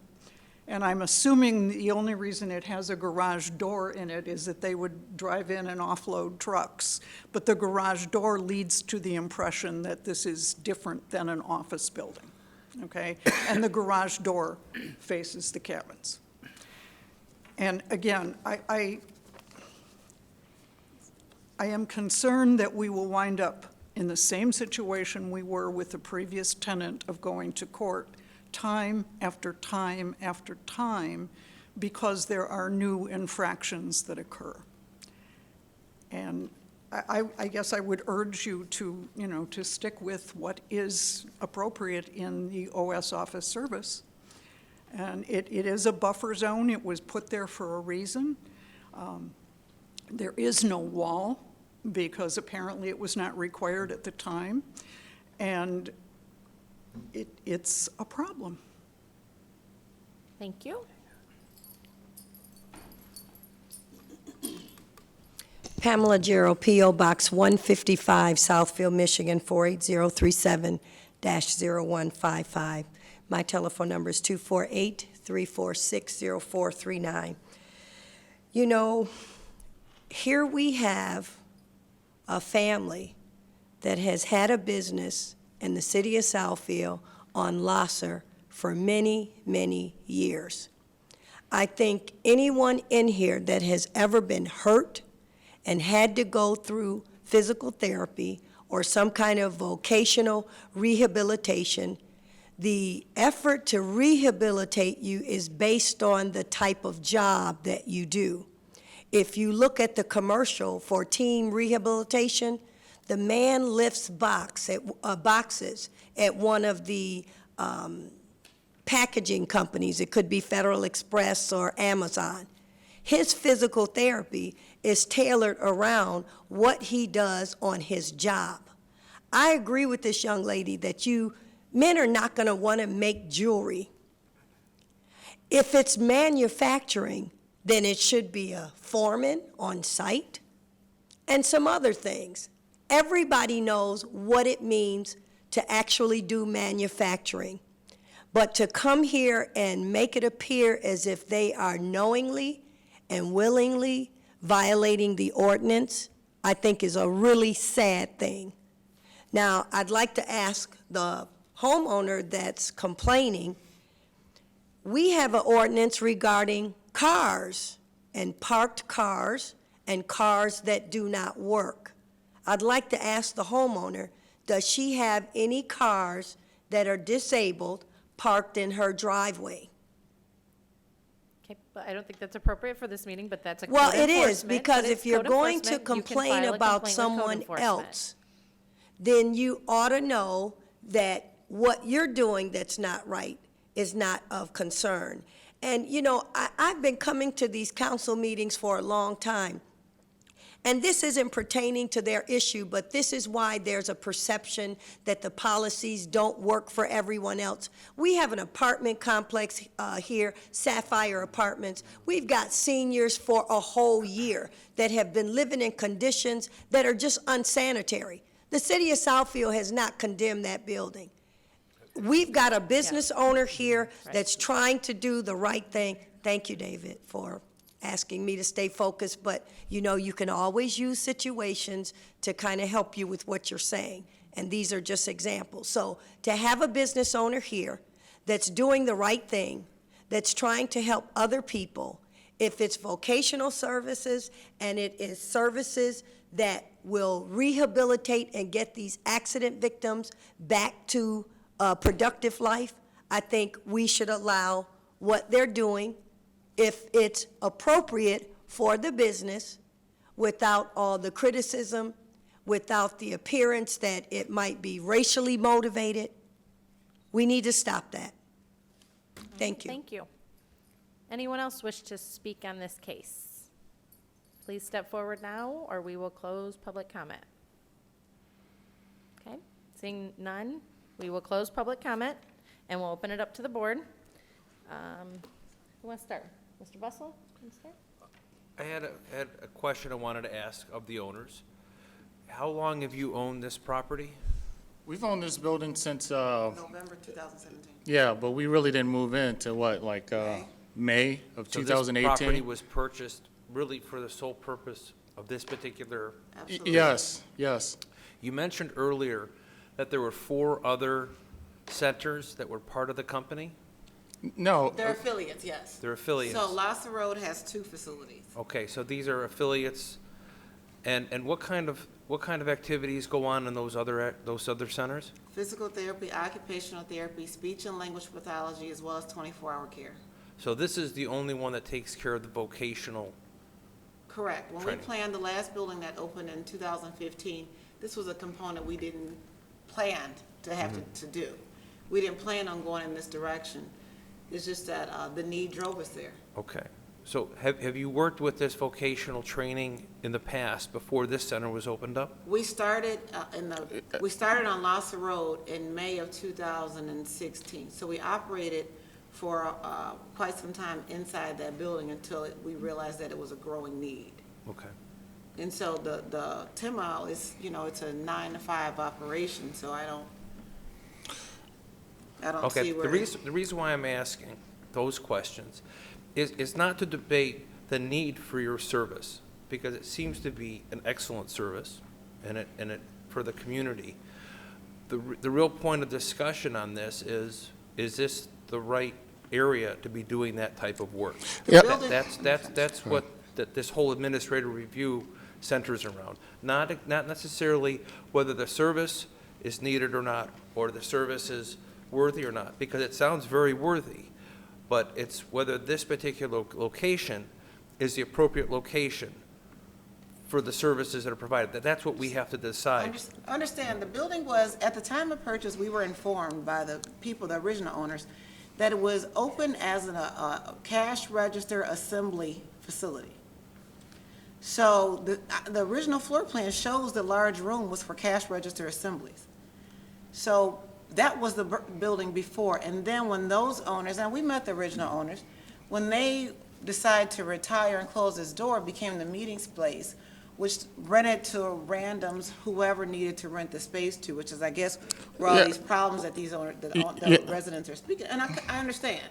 and I'm assuming the only reason it has a garage door in it is that they would drive in and offload trucks. But the garage door leads to the impression that this is different than an office building. Okay, and the garage door faces the cabins. And again, I am concerned that we will wind up in the same situation we were with the previous tenant of going to court time after time after time because there are new infractions that occur. And I guess I would urge you to, to stick with what is appropriate in the OS office service. And it is a buffer zone. It was put there for a reason. There is no wall because apparently it was not required at the time. And it's a problem. Thank you. Pamela Jarrell, P.O. Box 155, Southfield, Michigan, 48037-0155. My telephone number is 248-346-0439. Here we have a family that has had a business in the city of Southfield on Lasser for many, many years. I think anyone in here that has ever been hurt and had to go through physical therapy or some kind of vocational rehabilitation, the effort to rehabilitate you is based on the type of job that you do. If you look at the commercial for team rehabilitation, the man lifts boxes at one of the packaging companies. It could be Federal Express or Amazon. His physical therapy is tailored around what he does on his job. I agree with this young lady that men are not going to want to make jewelry. If it's manufacturing, then it should be a foreman on site and some other things. Everybody knows what it means to actually do manufacturing. But to come here and make it appear as if they are knowingly and willingly violating the ordinance, I think is a really sad thing. Now, I'd like to ask the homeowner that's complaining, we have an ordinance regarding cars and parked cars and cars that do not work. I'd like to ask the homeowner, does she have any cars that are disabled parked in her driveway? Okay, but I don't think that's appropriate for this meeting, but that's a code Well, it enforcement. is, because but if it's you're code going to enforcement, you can complain file a about complaint with code someone enforcement. else, then you ought to know that what you're doing that's not right is not of concern. And, you know, I've been coming to these council meetings for a long time. And this isn't pertaining to their issue, but this is why there's a perception that the policies don't work for everyone else. We have an apartment complex here, Sapphire Apartments. We've got seniors for a whole year that have been living in conditions that are just unsanitary. The city of Southfield has not condemned that building. We've got a business owner here that's trying to do the right thing. Thank you, David, for asking me to stay focused, but you know, you can always use situations to kind of help you with what you're saying, and these are just examples. So to have a business owner here that's doing the right thing, that's trying to help other people, if it's vocational services and it is services that will rehabilitate and get these accident victims back to a productive life, I think we should allow what they're doing if it's appropriate for the business, without all the criticism, without the appearance that it might be racially motivated. We need to stop that. Thank you. Thank you. Anyone else wish to speak on this case? Please step forward now, or we will close public comment. Okay, seeing none, we will close public comment, and we'll open it up to the board. Who wants to start? Mr. Bussell, can you start? I had a question I wanted to ask of the owners. How long have you owned this property? We've owned this building since, November 2017. yeah, but we really didn't move in till what, like, May of So 2018? this property was purchased really for the sole purpose of this particular? Absolutely. Yes, yes. You mentioned earlier that there were 4 other centers that were part of the company? No, They're affiliates, yes. They're affiliates? So Lassa Road has 2 facilities. Okay, so these are affiliates, and what kind of activities go on in those other centers? Physical therapy, occupational therapy, speech and language pathology, as well as 24-hour care. So this is the only one that takes care of the vocational? Correct. When we Training. planned the last building that opened in 2015, this was a component we didn't plan to have to do. We didn't plan on going in this direction. It's just that the need drove us there. Okay. So have you worked with this vocational training in the past before this center was opened up? We started we started on Lassa Road in May of 2016. So we operated for quite some time inside that building until we realized that it was a growing need. Okay. And so the 10 Mile is, you know, it's a 9 to 5 operation, so I don't Okay, see where. the reason why I'm asking those questions is not to debate the need for your service, because it seems to be an excellent service, and it for the community. The real point of discussion on this is this the right area to be doing that type of work? Yep. That's what this whole administrative review centers around. Not necessarily whether the service is needed or not, or the service is worthy or not, because it sounds very worthy, but it's whether this particular location is the appropriate location for the services that are provided. That's what we have to decide. Understand, the building was, at the time of purchase, we were informed by the people, the original owners, that it was open as a cash register assembly facility. So the original floor plan shows the large room was for cash register assemblies. So that was the building before, and then when those owners, and we met the original owners, when they decided to retire and close this door, it became the meeting space, which rented to randoms, whoever needed to rent the space to, which is, I guess, where all Yeah. these problems that these owners, the residents are speaking, and I understand.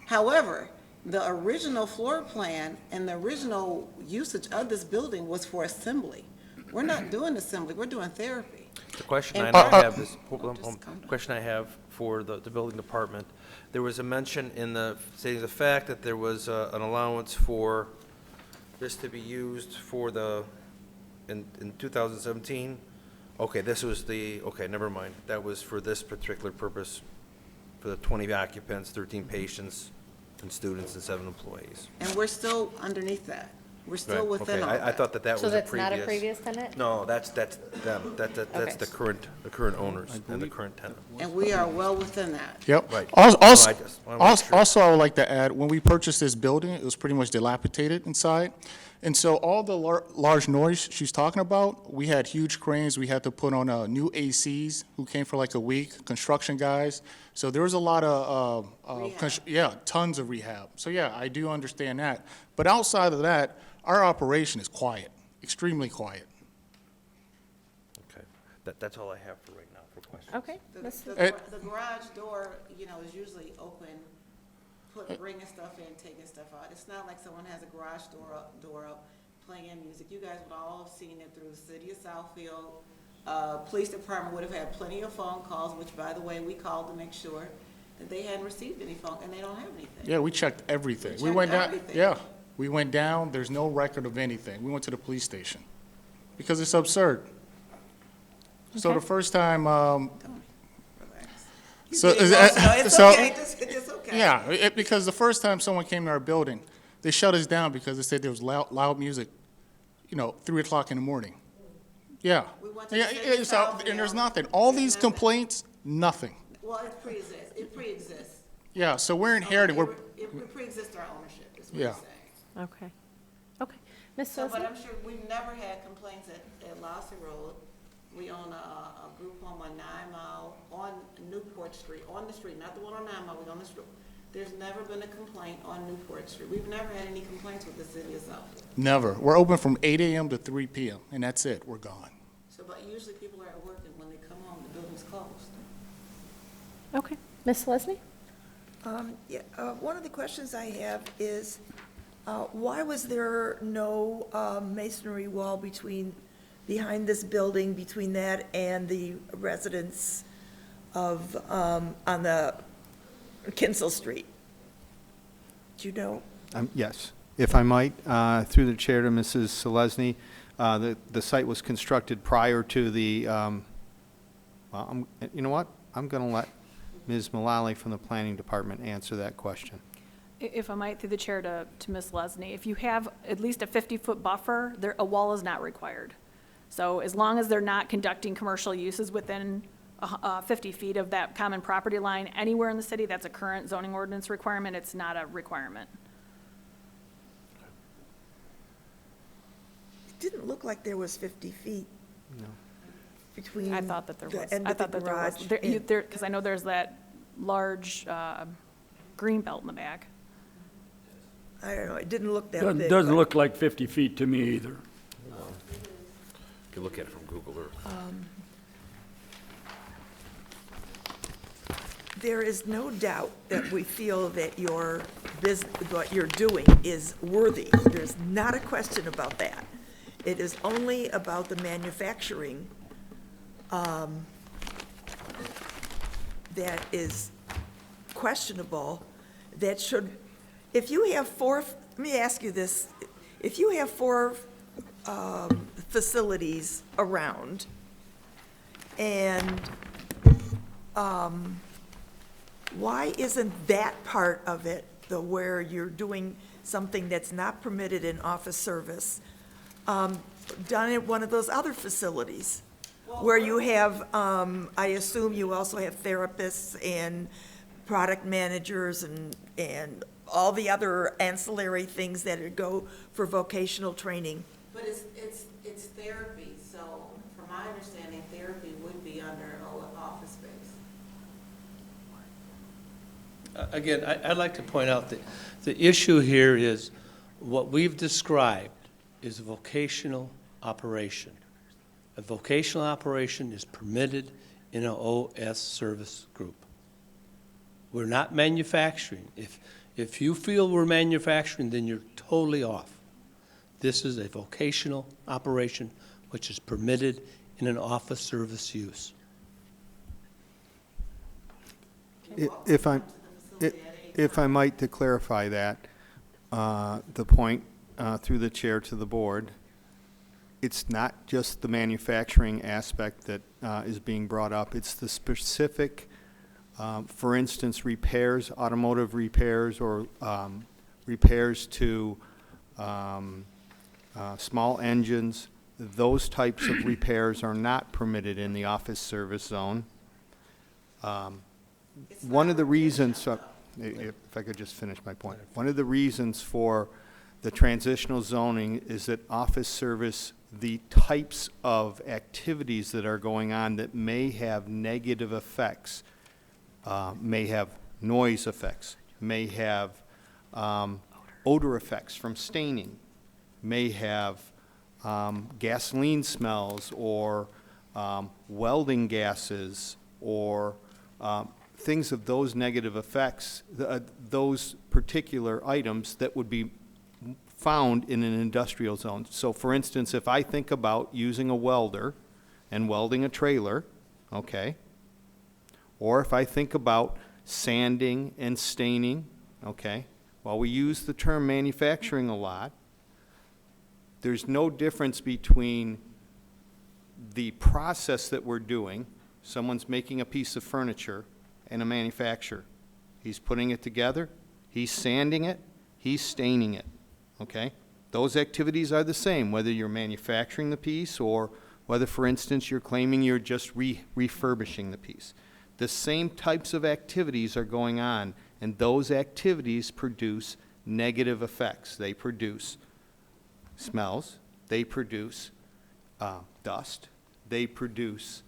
However, the original floor plan and the original usage of this building was for assembly. We're not doing assembly, we're doing therapy. The question I And- now have is, Just calm down. question I have for the building department, there was a mention in the, stating the fact that there was an allowance for this to be used for in 2017 Okay, this was the, okay, never mind. That was for this particular purpose, for the 20 occupants, 13 patients, and students, and 7 employees. And we're still underneath that. We're still Right, within okay. all I that. thought that that So was a that's previous. not a previous tenant? No, that's them. That's Okay. the current owners and the current tenant. And we are well within that. Yep. Right. Also, No, I just wanna make sure. also, I would like to add, when we purchased this building, it was pretty much dilapidated inside. And so all the large noise she's talking about, we had huge cranes, we had to put on new ACs who came for like a week, construction guys. So there was a lot of, tons of rehab. So yeah, I do understand that. But outside of that, our operation is quiet, extremely quiet. Okay. That's all I have for right now for questions. Okay. The garage door, is usually open, bringing stuff in, taking stuff out. It's not like someone has a garage door up, playing music. You guys would all have seen it through the city of Southfield. Police department would have had plenty of phone calls, which, by the way, we called to make sure that they hadn't received any phone, and they don't have anything. Yeah, we checked everything. We went checked down. everything. Yeah, we went down, there's no record of anything. We went to the police station because it's absurd. So Okay. the first time, Relax. So You're is getting that- emotional. It's so- okay, it's okay. yeah, because the first time someone came to our building, they shut us down because they said there was loud music, 3 o'clock in the morning. Yeah. We went to the Yeah, city yeah, of so- Southfield. and there's nothing. All There's these nothing. complaints, nothing. Well, it pre-exists. Yeah, so we're inheriting, we're, It pre-exists our ownership, is what Yeah. you're saying. Okay. Okay. Ms. So, but Sosnick? I'm sure we've never had complaints at Louser Road. We own a group home on 9 Mile, on Newport Street, on the street, not the one on 9 Mile, we on the street. There's never been a complaint on Newport Street. We've never had any complaints with the city of Southfield. never. We're open from 8 a.m. to 3 p.m., and that's it, we're gone. So, but usually people are at work, and when they come home, the building's closed. Okay. Ms. Lesney? One of the questions I have is, why was there no masonry wall behind this building, between that and the residence of, on the Kinsel Street? Do you know? Yes. If I might, through the chair to Mrs. Selesny, the site was constructed prior to the, you know what? I'm going to let Ms. Mullally from the Planning Department answer that question. If I might, through the chair to Ms. Lesney, if you have at least a 50-foot buffer, a wall is not required. So as long as they're not conducting commercial uses within 50 feet of that common property line anywhere in the city, that's a current zoning ordinance requirement, it's not a requirement. It didn't look like there was 50 feet. No. Between I thought that there was. the end I of the thought that there was. garage and- Because I know there's that large green belt in the back. I don't know, it didn't look that big. Doesn't but- look like 50 feet to me either. You can look at it from Google Earth. There is no doubt that we feel that your business, what you're doing is worthy. There's not a question about that. It is only about the manufacturing that is questionable, that should, if you have let me ask you this, if you have 4 facilities around, and why isn't that part of it, where you're doing something that's not permitted in office service, done at one of those other facilities? Where you have, I assume you also have therapists and product managers and all the other ancillary things that go for vocational training. But it's therapy, so from my understanding, therapy would be under an office space. Again, I'd like to point out that the issue here is what we've described is a vocational operation. A vocational operation is permitted in an OS service group. We're not manufacturing. If you feel we're manufacturing, then you're totally off. This is a vocational operation which is permitted in an office service use. If I might, to clarify that, the point through the chair to the board, it's not just the manufacturing aspect that is being brought up. It's the specific, for instance, repairs, automotive repairs, or repairs to small engines. Those types of repairs are not permitted in the office service zone. One of the reasons, if I could just finish my point, one of the reasons for the transitional zoning is that office service, the types of activities that are going on that may have negative effects, may have noise effects, may have odor effects from staining, may have gasoline smells or welding gases or things of those negative effects, those particular items that would be found in an industrial zone. So for instance, if I think about using a welder and welding a trailer, okay, or if I think about sanding and staining, okay, while we use the term manufacturing a lot, there's no difference between the process that we're doing, someone's making a piece of furniture, and a manufacturer. He's putting it together, he's sanding it, he's staining it, okay? Those activities are the same, whether you're manufacturing the piece or whether, for instance, you're claiming you're just refurbishing the piece. The same types of activities are going on, and those activities produce negative effects. They produce smells, they produce dust, they produce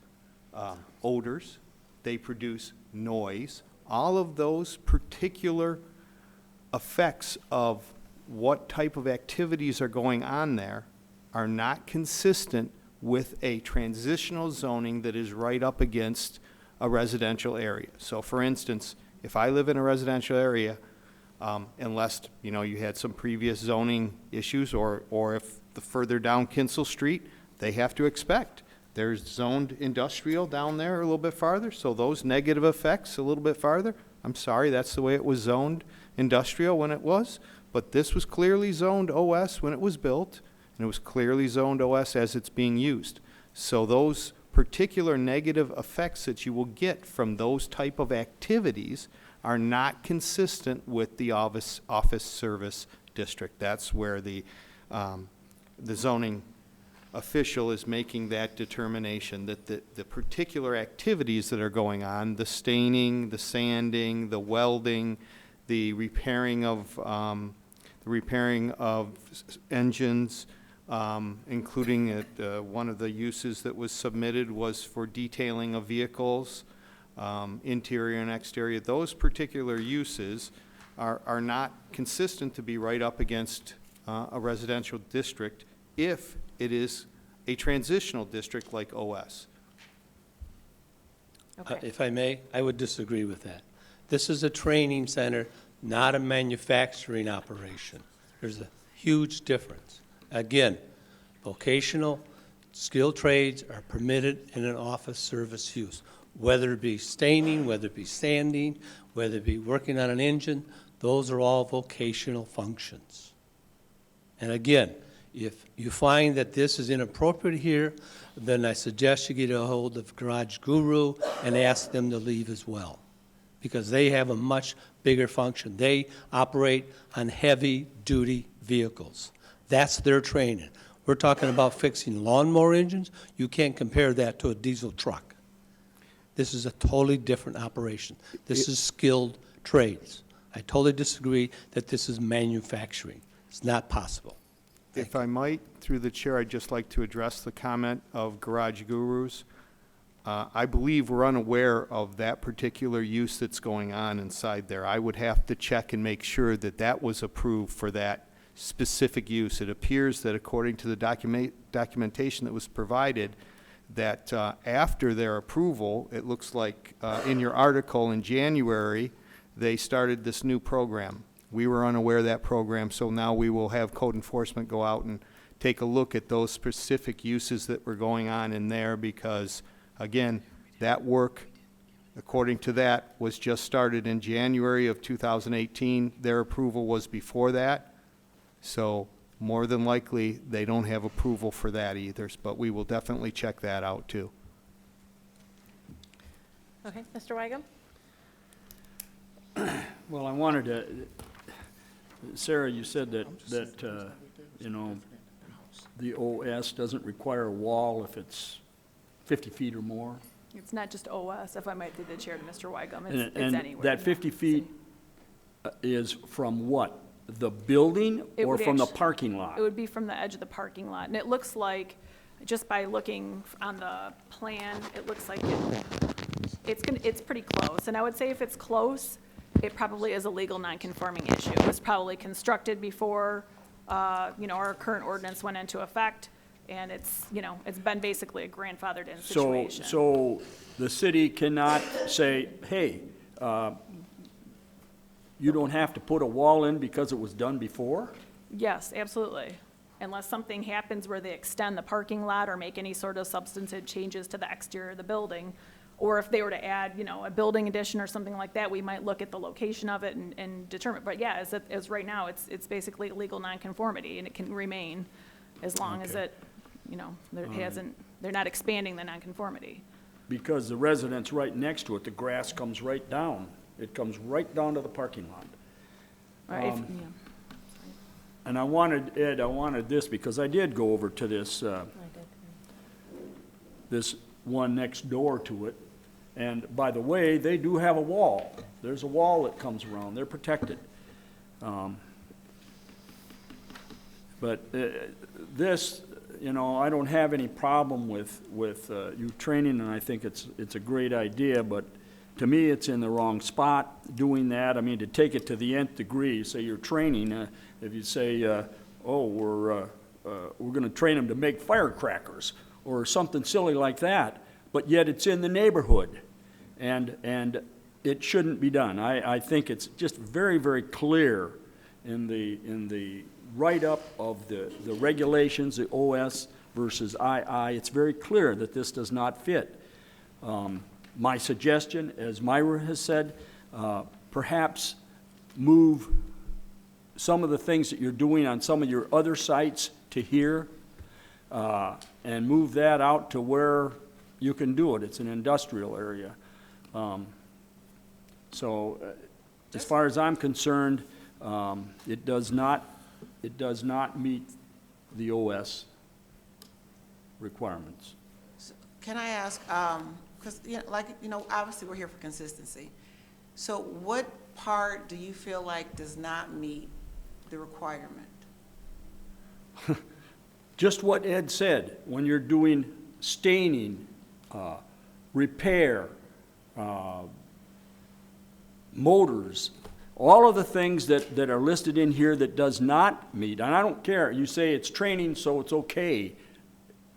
odors, they produce noise. All of those particular effects of what type of activities are going on there are not consistent with a transitional zoning that is right up against a residential area. So for instance, if I live in a residential area, unless you had some previous zoning issues, or if the further down Kinsel Street, they have to expect. There's zoned industrial down there a little bit farther, so those negative effects a little bit farther, I'm sorry, that's the way it was zoned industrial when it was, but this was clearly zoned OS when it was built, and it was clearly zoned OS as it's being used. So those particular negative effects that you will get from those type of activities are not consistent with the office service district. That's where the zoning official is making that determination, that the particular activities that are going on, the staining, the sanding, the welding, the repairing of engines, including one of the uses that was submitted was for detailing of vehicles, interior and exterior. Those particular uses are not consistent to be right up against a residential district if it is a transitional district like OS. Okay. If I may, I would disagree with that. This is a training center, not a manufacturing operation. There's a huge difference. Again, vocational skilled trades are permitted in an office service use, whether it be staining, whether it be sanding, whether it be working on an engine, those are all vocational functions. And again, if you find that this is inappropriate here, then I suggest you get a hold of Garage Guru and ask them to leave as well, because they have a much bigger function. They operate on heavy-duty vehicles. That's their training. We're talking about fixing lawnmower engines. You can't compare that to a diesel truck. This is a totally different operation. This is skilled trades. I totally disagree that this is manufacturing. It's not possible. If I might, through the chair, I'd just like to address the comment of Garage Gurus. I believe we're unaware of that particular use that's going on inside there. I would have to check and make sure that that was approved for that specific use. It appears that according to the documentation that was provided, that after their approval, it looks like in your article in January, they started this new program. We were unaware of that program, so now we will have code enforcement go out and take a look at those specific uses that were going on in there, because, again, that work, according to that, was just started in January of 2018. Their approval was before that. So more than likely, they don't have approval for that either, but we will definitely check that out too. Okay, Mr. Wygum? Well, I wanted to, Sarah, you said that, you know, the OS doesn't require a wall if it's 50 feet or more. It's not just OS, if I might through the chair to Mr. Wygum, And- it's And anywhere. that 50 feet is from what? The building It or would from the actu- parking lot? It would be from the edge of the parking lot, and it looks like, just by looking on the plan, it looks like it's pretty close. And I would say if it's close, it probably is a legal non-conforming issue. It was probably constructed before, you know, our current ordinance went into effect, and it's, you know, it's been basically a grandfathered-in situation. So the city cannot say, hey, you don't have to put a wall in because it was done before? Yes, absolutely. Unless something happens where they extend the parking lot or make any sort of substantive changes to the exterior of the building, or if they were to add, you know, a building addition or something like that, we might look at the location of it and determine. But yeah, as right now, it's basically a legal nonconformity, and it can remain as long as it, you know, they're not expanding the nonconformity. Because the residence right next to it, the grass comes right down. It comes right down to the parking lot. Or if- Um, yeah. And I wanted, Ed, I wanted this, because I did go over to this, this one next door to it. And by the way, they do have a wall. There's a wall that comes around. They're protected. But this, you know, I don't have any problem with you training, and I think it's a great idea, but to me, it's in the wrong spot doing that. I mean, to take it to the nth degree, say you're training, if you say, oh, we're going to train them to make firecrackers or something silly like that, but yet it's in the neighborhood, and it shouldn't be done. I think it's just very, very clear in the write-up of the regulations, the OS versus II. It's very clear that this does not fit. My suggestion, as Myra has said, perhaps move some of the things that you're doing on some of your other sites to here, and move that out to where you can do it. It's an industrial area. So as far as I'm concerned, it does not meet the OS requirements. Can I ask, because, you know, like, you know, obviously we're here for consistency. So what part do you feel like does not meet the requirement? Just what Ed said, when you're doing staining, repair, motors, all of the things that are listed in here that does not meet, and I don't care, you say it's training, so it's okay.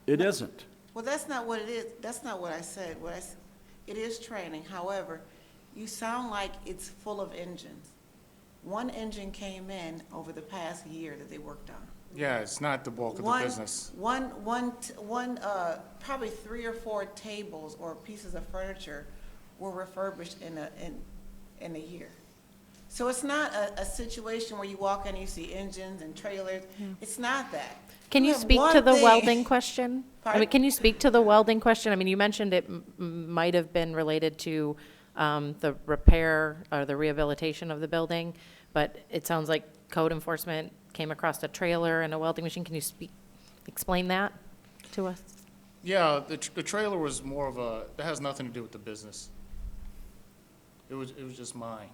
It isn't. Well, that's not what it is. That's not what I said. It is training. However, you sound like it's full of engines. One engine came in over the past year that they worked on. Yeah, it's not the bulk of the business. Probably 3 or 4 tables or pieces of furniture were refurbished in a year. So it's not a situation where you walk in and you see engines and trailers. It's not that. Can you have speak one to the thing- welding question? I Pardon? mean, can you speak to the welding question? I mean, you mentioned it might have been related to the repair or the rehabilitation of the building, but it sounds like code enforcement came across a trailer and a welding machine. Can you explain that to us? Yeah, the trailer was more of that has nothing to do with the business. It was just mine,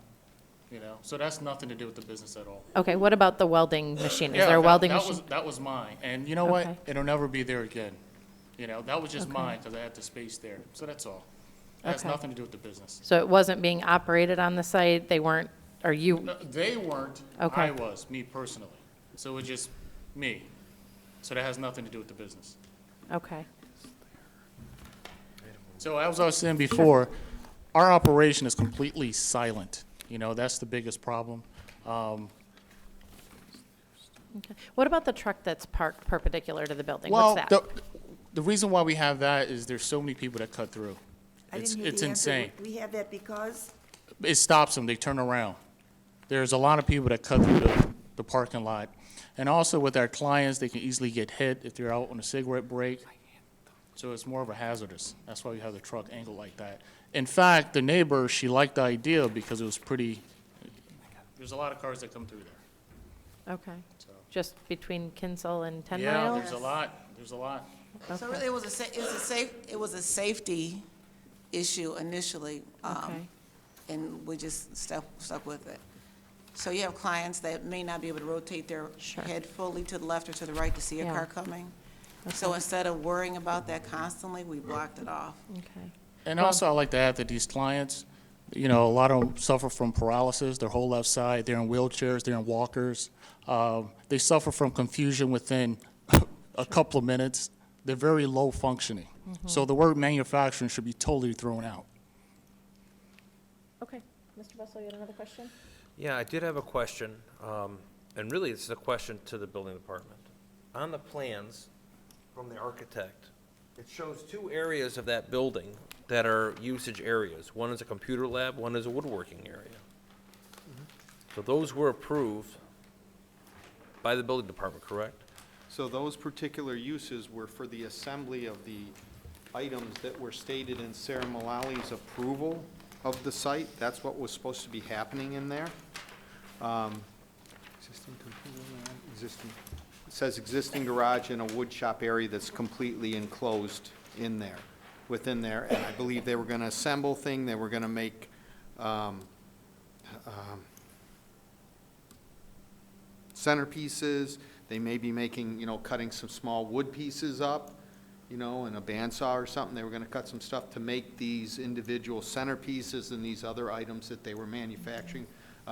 you know, so that's nothing to do with the business at all. Okay, what about the welding machine? Is Yeah, there a that- welding that machine? That was mine, and you know what? Okay. It'll never be there again. You know, that was just Okay. mine because I had the space there, so that's all. It has Okay. nothing to do with the business. So it wasn't being operated on the site? They weren't, or you? No, they weren't, Okay. I was, me personally. So it was just me. So that has nothing to do with the business. Okay. So as I was saying before, our operation is completely silent. You know, that's the biggest problem. Okay. What about the truck that's parked perpendicular to the building? Well, What's that? the reason why we have that is there's so many people that cut through. I It's didn't hear it's the answer. insane. We have that because, It stops them, they turn around. There's a lot of people that cut through the parking lot. And also with our clients, they can easily get hit if they're out on a cigarette break. So it's more of a hazardous. That's why we have the truck angled like that. In fact, the neighbor, she liked the idea because it was pretty, there's a lot of cars that come through there. Okay. Just between Kinsel and 10 Yeah, Mile? there's a lot, there's a lot. So really, it was a safety issue initially, Okay. and we just stuck with it. So you have clients that may not be able to rotate their Sure. head fully to the left or to the right to see a Yeah. car coming. So instead of worrying about that constantly, we blocked it off. Okay. And also, I like to add that these clients, you know, a lot of them suffer from paralysis, their whole left side, they're in wheelchairs, they're in walkers. They suffer from confusion within a couple of minutes. They're very low functioning. So the word manufacturing should be totally thrown out. Okay. Mr. Bussell, you had another question? Yeah, I did have a question, and really it's a question to the building department. On the plans from the architect, it shows two areas of that building that are usage areas. One is a computer lab, one is a woodworking area. So those were approved by the building department, correct? So those particular uses were for the assembly of the items that were stated in Sarah Mullally's approval of the site. That's what was supposed to be happening in there. Existing computer lab, existing, it says existing garage and a wood shop area that's completely enclosed in there, within there. And I believe they were gonna assemble thing, they were gonna make, centerpieces. They may be making, you know, cutting some small wood pieces up, you know, in a bandsaw or something. They were gonna cut some stuff to make these individual centerpieces and these other items that they were manufacturing.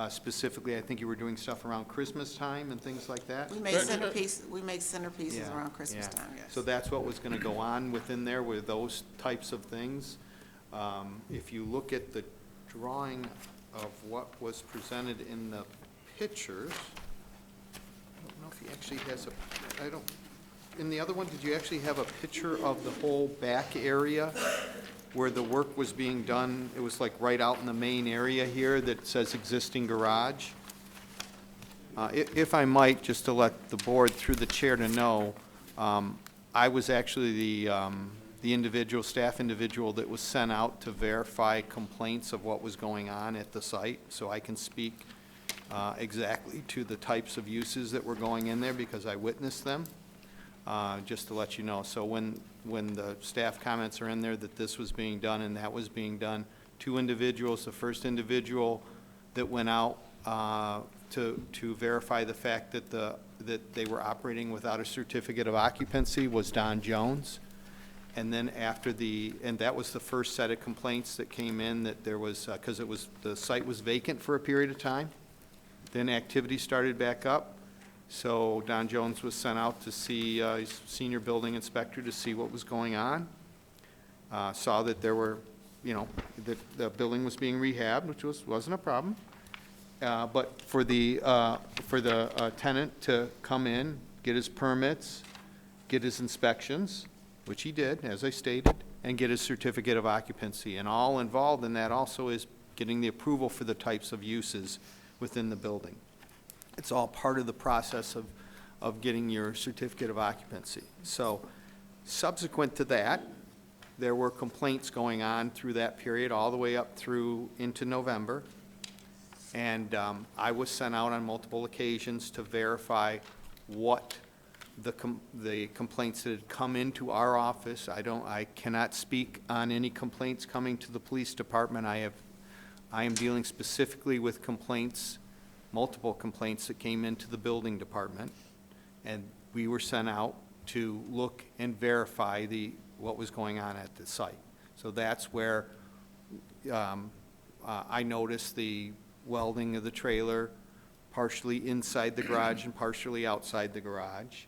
Specifically, I think you were doing stuff around Christmas time and things like that. We make centerpieces Yeah, around Christmas yeah. time, yes. So that's what was gonna go on within there with those types of things. If you look at the drawing of what was presented in the pictures, I don't know if he actually has a, I don't, in the other one, did you actually have a picture of the whole back area where the work was being done? It was like right out in the main area here that says existing garage. If I might, just to let the board, through the chair, to know, I was actually the individual, staff individual that was sent out to verify complaints of what was going on at the site, so I can speak exactly to the types of uses that were going in there because I witnessed them, just to let you know. So when the staff comments are in there that this was being done and that was being done, two individuals, the first individual that went out to verify the fact that they were operating without a certificate of occupancy was Don Jones. And then and that was the first set of complaints that came in, that there was, because the site was vacant for a period of time. Then activity started back up. So Don Jones was sent out to see, he's senior building inspector, to see what was going on. Saw that there were, you know, that the building was being rehabbed, which wasn't a problem. But for the tenant to come in, get his permits, get his inspections, which he did, as I stated, and get his certificate of occupancy. And all involved in that also is getting the approval for the types of uses within the building. It's all part of the process of getting your certificate of occupancy. So subsequent to that, there were complaints going on through that period, all the way up through into November. And I was sent out on multiple occasions to verify what the complaints that had come into our office. I cannot speak on any complaints coming to the police department. I am dealing specifically with complaints, multiple complaints that came into the building department, and we were sent out to look and verify what was going on at the site. So that's where I noticed the welding of the trailer, partially inside the garage and partially outside the garage.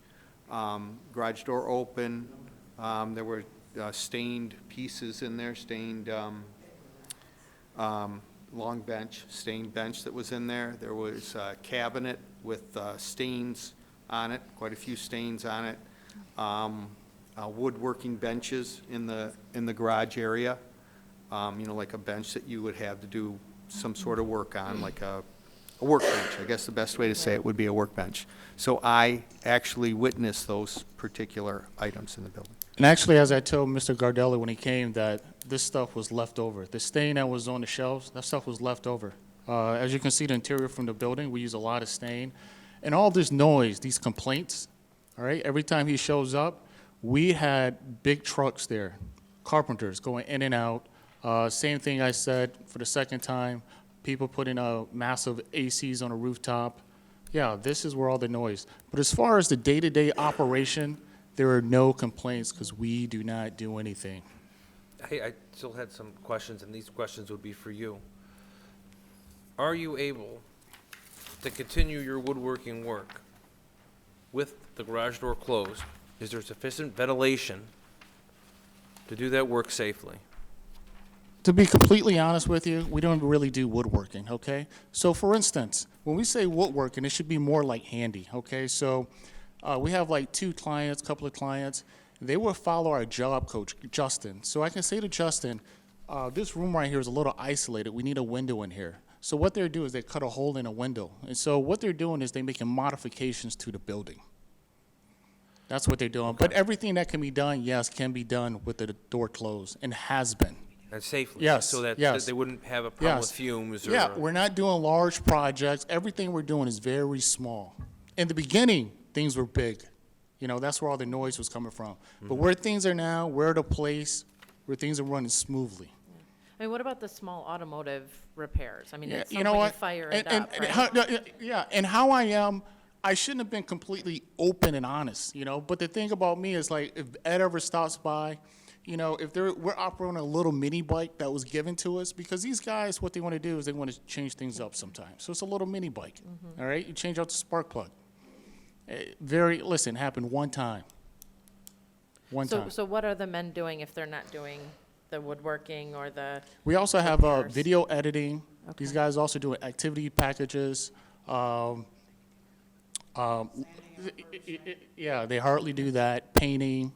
Garage door open. There were stained pieces in there, stained long bench, stained bench that was in there. There was a cabinet with stains on it, quite a few stains on it. Woodworking benches in the garage area. You know, like a bench that you would have to do some sort of work on, like a a workbench. I guess the best way to say it would be a workbench. So I actually witnessed those particular items in the building. And actually, as I told Mr. Gardelli when he came, that this stuff was left over. The stain that was on the shelves, that stuff was left over. As you can see, the interior from the building, we use a lot of stain. And all this noise, these complaints, all right, every time he shows up, we had big trucks there, carpenters going in and out. Same thing I said for the second time, people putting massive ACs on a rooftop. Yeah, this is where all the noise. But as far as the day-to-day operation, there are no complaints because we do not do anything. I still had some questions, and these questions would be for you. Are you able to continue your woodworking work with the garage door closed? Is there sufficient ventilation to do that work safely? To be completely honest with you, we don't really do woodworking, okay? So for instance, when we say woodworking, it should be more like handy, okay? So we have like couple of clients. They will follow our job coach, Justin. So I can say to Justin, this room right here is a little isolated. We need a window in here. So what they do is they cut a hole in a window. And so what they're doing is they're making modifications to the building. That's what they're doing. Okay. But everything that can be done, yes, can be done with the door closed and has been. And safely? Yes, So that yes. they wouldn't have a problem with Yes. fumes or? Yeah, we're not doing large projects. Everything we're doing is very small. In the beginning, things were big. You know, that's where all the noise was coming from. But where things are now, we're at a place where things are running smoothly. I mean, what about the small automotive repairs? I mean, Yeah, at some you know point you what? fire And- it up, and right? how, and how I am, I shouldn't have been completely open and honest, you know? But the thing about me is, like, if Ed ever stops by, you know, we're operating a little mini bike that was given to us, because these guys, what they want to do is they want to change things up sometimes. So it's a little mini bike, all right? You change out the spark plug. Listen, happened one time. One time. So what are the men doing if they're not doing the woodworking or the? We also have repairs? video editing. These Okay. guys also do activity packages. Yeah, they hardly do that. Painting.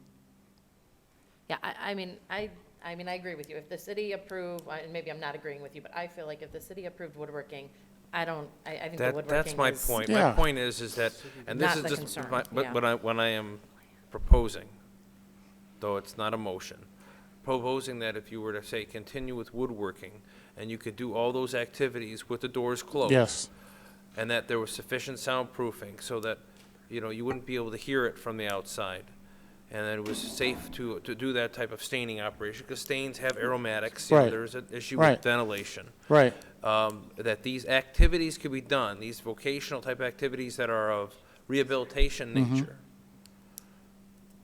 Yeah, I mean, I agree with you. If the city approve, and maybe I'm not agreeing with you, but I feel like if the city approved woodworking, I think the woodworking That's my is- point. Yeah. My point is that, and this Not is the just, concern, but yeah. when I am proposing, though it's not a motion, proposing that if you were to say continue with woodworking, and you could do all those activities with the doors closed. Yes. And that there was sufficient soundproofing so that, you know, you wouldn't be able to hear it from the outside. And that it was safe to do that type of staining operation, because stains have aromatics. You know, Right. there's an issue Right. with ventilation. Right. That these activities could be done, these vocational type activities that are of rehabilitation Mm-hmm. nature.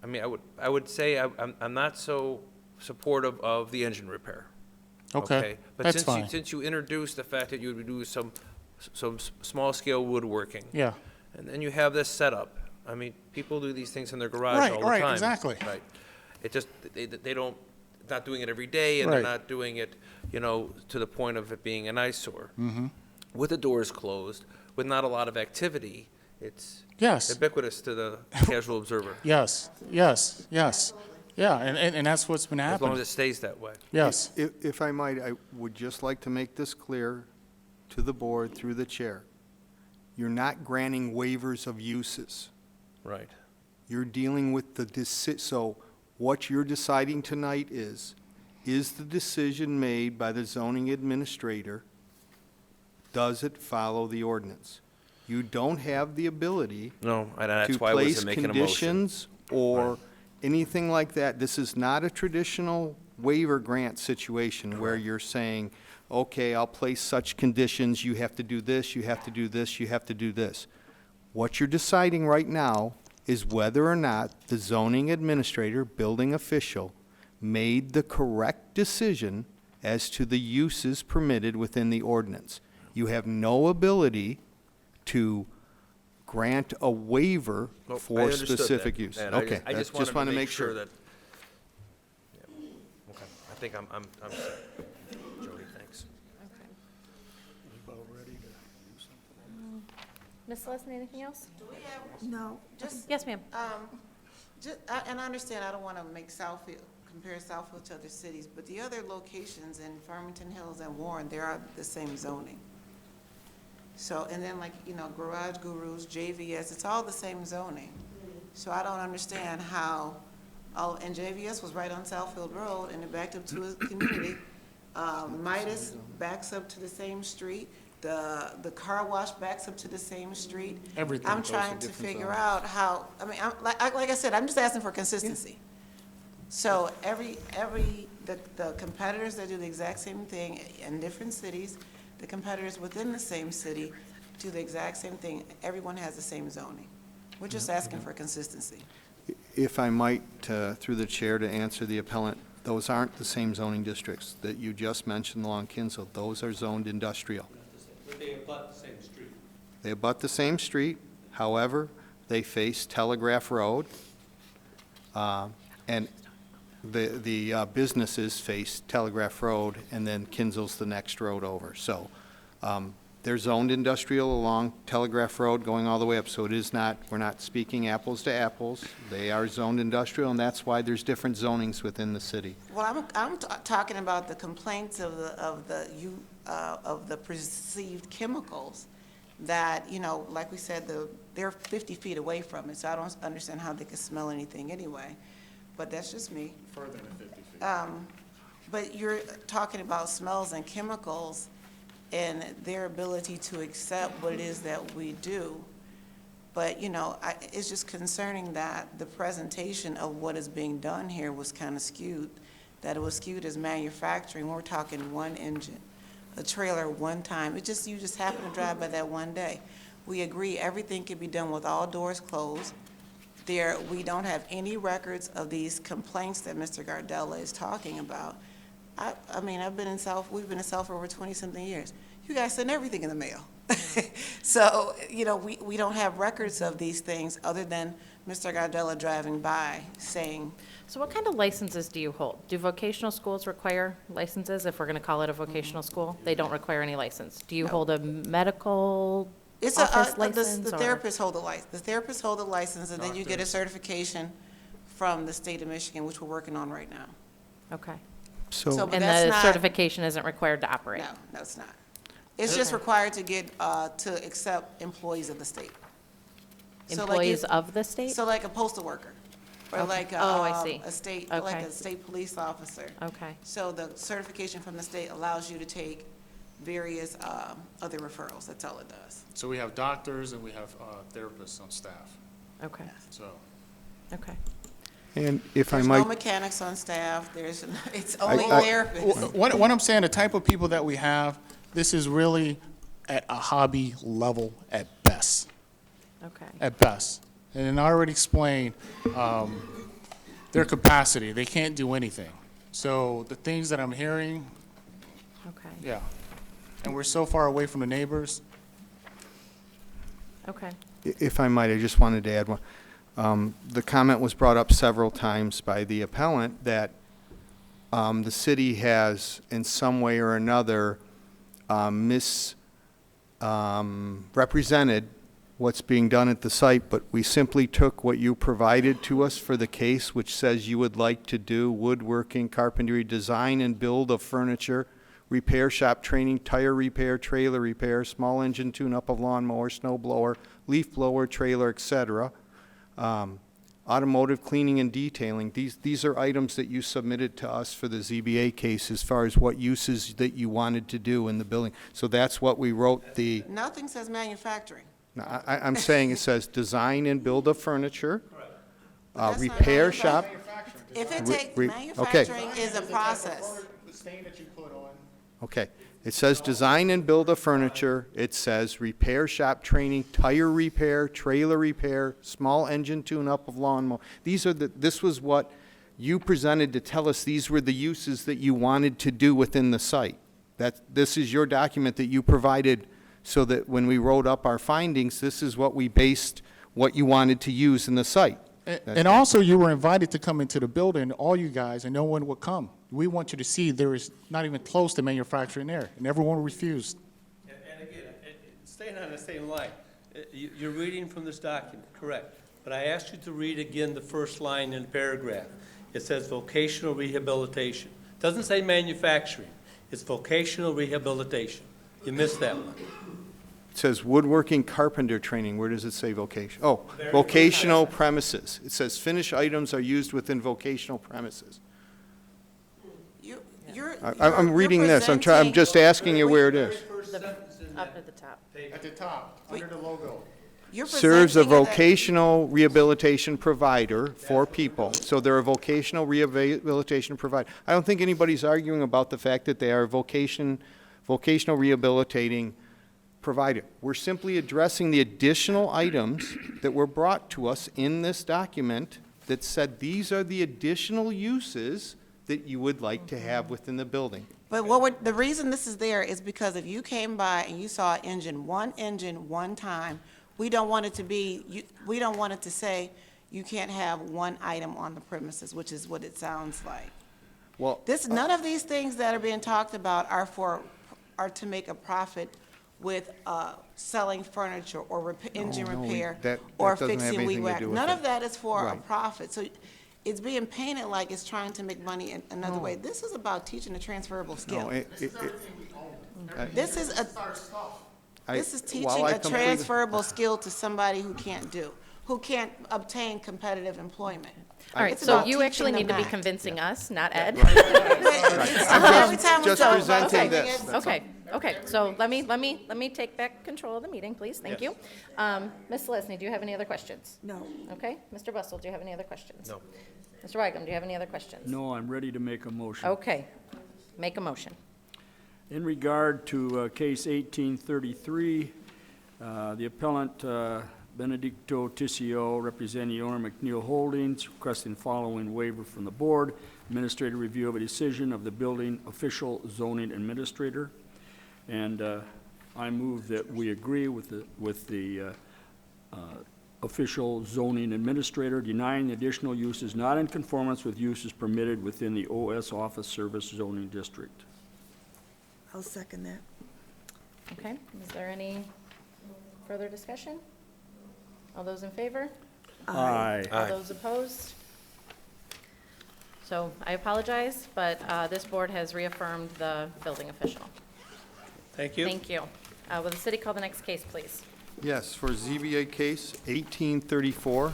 I mean, I would say I'm not so supportive of the engine repair. Okay. But That's fine. since you introduced the fact that you would do some small scale woodworking. Yeah. And then you have this setup. I mean, people do these things in their garage Right, all the right, time. exactly. Right. It just, they don't, not doing it every day, and they're Right. not doing it, you know, to the point of it being an eyesore. Mm-hmm. With the doors closed, with not a lot of activity, it's Yes. ubiquitous to the casual observer. Yes. Yes. Yes. Yeah, and that's what's been As long as happening. it stays that way. Yes. If I might, I would just like to make this clear to the board through the chair. You're not granting waivers of uses. Right. You're dealing with so what you're deciding tonight is the decision made by the zoning administrator, does it follow the ordinance? You don't have the ability No, and that's to why I place wasn't making a motion. conditions or anything like that. This is not a traditional waiver grant situation where you're saying, okay, I'll place such conditions, you have to do this, you have to do this, you have to do this. What you're deciding right now is whether or not the zoning administrator, building official, made the correct decision as to the uses permitted within the ordinance. You have no ability to grant a waiver Nope, I for understood specific that, use. Ed. Okay, I that's- just wanted to make sure. sure that, yeah, okay, I think I'm set. Jody, thanks. Ms. Lesney, anything else? No. Just, Yes, ma'am. and I understand, I don't want to make Southfield, compare Southfield to other cities, but the other locations in Farmington Hills and Warren, they are the same zoning. So, and then like, Garage Gurus, JVS, it's all the same zoning. So I don't understand how, and JVS was right on Southfield Road and it backed up to a community. Midas backs up to the same street. The car wash backs up to the same street. Everything I'm goes to trying to different figure zones. out how, like I said, I'm just asking for consistency. So the competitors that do the exact same thing in different cities, the competitors within the same city do the exact same thing. Everyone has the same zoning. We're just asking for consistency. If I might, through the chair, to answer the appellant, those aren't the same zoning districts that you just mentioned along Kinsel. Those are zoned industrial. But they abut the same street. They abut the same street, however, they face Telegraph Road, and the businesses face Telegraph Road, and then Kinsel's the next road over. So they're zoned industrial along Telegraph Road going all the way up, so it is not, we're not speaking apples to apples. They are zoned industrial, and that's why there's different zonings within the city. Well, I'm talking about the complaints of the perceived chemicals that, like we said, they're 50 feet away from it, so I don't understand how they could smell anything anyway. But that's just me. Further than 50 feet. But you're talking about smells and chemicals and their ability to accept what it is that we do. But, it's just concerning that the presentation of what is being done here was kind of skewed, that it was skewed as manufacturing. We're talking one engine, a trailer one time. You just happen to drive by that one day. We agree everything can be done with all doors closed. We don't have any records of these complaints that Mr. Gardella is talking about. We've been in South for over 20-something years. You guys send everything in the mail. So, we don't have records of these things other than Mr. Gardella driving by saying. So what kind of licenses do you hold? Do vocational schools require licenses, if we're going to call it a vocational school? They don't require any license. Do you hold a medical It's office license? the or- therapists hold a license. The therapists hold a license, and then you get a Doctors. certification from the state of Michigan, which we're working on right now. Okay. So, So, but And that's the not- certification isn't required to operate? No, it's not. It's just Okay. required to get, to accept employees of the state. So like Employees if- of the state? So like a postal worker, or Okay. like Oh, I see. like Okay. a state police officer. Okay. So the certification from the state allows you to take various other referrals. That's all it does. So we have doctors and we have therapists on staff, Okay, so. okay. and if I There's might. no mechanics on staff. It's only I- therapists. What I'm saying, the type of people that we have, this is really at a hobby level at best. Okay. At best. And I already explained their capacity. They can't do anything. So the things that I'm hearing, Okay. yeah. And we're so far away from the neighbors. Okay. If I might, I just wanted to add one. The comment was brought up several times by the appellant that the city has, in some way or another, misrepresented what's being done at the site, but we simply took what you provided to us for the case, which says you would like to do woodworking, carpentry, design and build of furniture, repair shop training, tire repair, trailer repair, small engine tune-up of lawnmower, snow blower, leaf blower, trailer, etc. Automotive cleaning and detailing. These are items that you submitted to us for the ZBA case as far as what uses that you wanted to do in the building. So that's what we wrote the, Nothing says manufacturing. no, I'm saying it says design and build of furniture, That's not repair shop. If it Re- takes, re- okay. manufacturing is a process. The stain that you put on. Okay. It says design and build of furniture. It says repair shop training, tire repair, trailer repair, small engine tune-up of lawnmower. This was what you presented to tell us these were the uses that you wanted to do within the site. This is your document that you provided so that when we wrote up our findings, this is what we based what you wanted to use in the site. And also, you were invited to come into the building, all you guys, and no one would come. We want you to see there is not even close to manufacturing there, and everyone refused. And again, staying on the same line, you're reading from this document, correct. But I asked you to read again the first line in the paragraph. It says vocational rehabilitation. Doesn't say manufacturing. It's vocational rehabilitation. You missed that one. It says woodworking carpenter training. Where does it say vocation? Oh, vocational premises. It says finished items are used within vocational premises. I'm reading this. I'm just asking you where it is. Up at the top. At the top, under the logo. You're Serves a presenting it vocational rehabilitation provider for people. So they're a vocational rehabilitation provider. I don't think anybody's arguing about the fact that they are a vocational rehabilitating provider. We're simply addressing the additional items that were brought to us in this document that said these are the additional uses that you would like to have within the building. But the reason this is there is because if you came by and you saw one engine one time, we don't want it to say you can't have one item on the premises, which is what it sounds like. Well, None of these things that are being talked about are to make a profit with selling furniture or engine no, repair that or doesn't have fixing anything weed to whack. do with None it. of that is for a Right. profit. So it's being painted like it's trying to make money in another way. This is about teaching a transferable skill. no, This is while teaching I a completely- transferable skill to somebody who can't obtain competitive employment. All right, It's so about you actually teaching need to them be that. convincing us, not Ed. Every time we just talk about presenting taking this. it- Okay, so let me take back control of the meeting, please, thank you. Ms. Lesney, do you have any other questions? No. Okay, Mr. Bustle, do you have any other questions? No. Mr. Wygum, do you have any other questions? No, I'm ready to make a motion. Okay, make a motion. In regard to case 1833, the appellant Benedicto Tissio, representing the owner McNeil Holdings, requesting the following waiver from the board: administrative review of a decision of the building official zoning administrator. And I move that we agree with the official zoning administrator, denying the additional uses not in conformance with uses permitted within the OS Office Service zoning district. I'll second that. Okay, is there any further discussion? All those in favor? Aye. All those opposed? So I apologize, but this board has reaffirmed the building official. Thank you. Thank you. Will the city call the next case, please? Yes, for ZBA case 1834,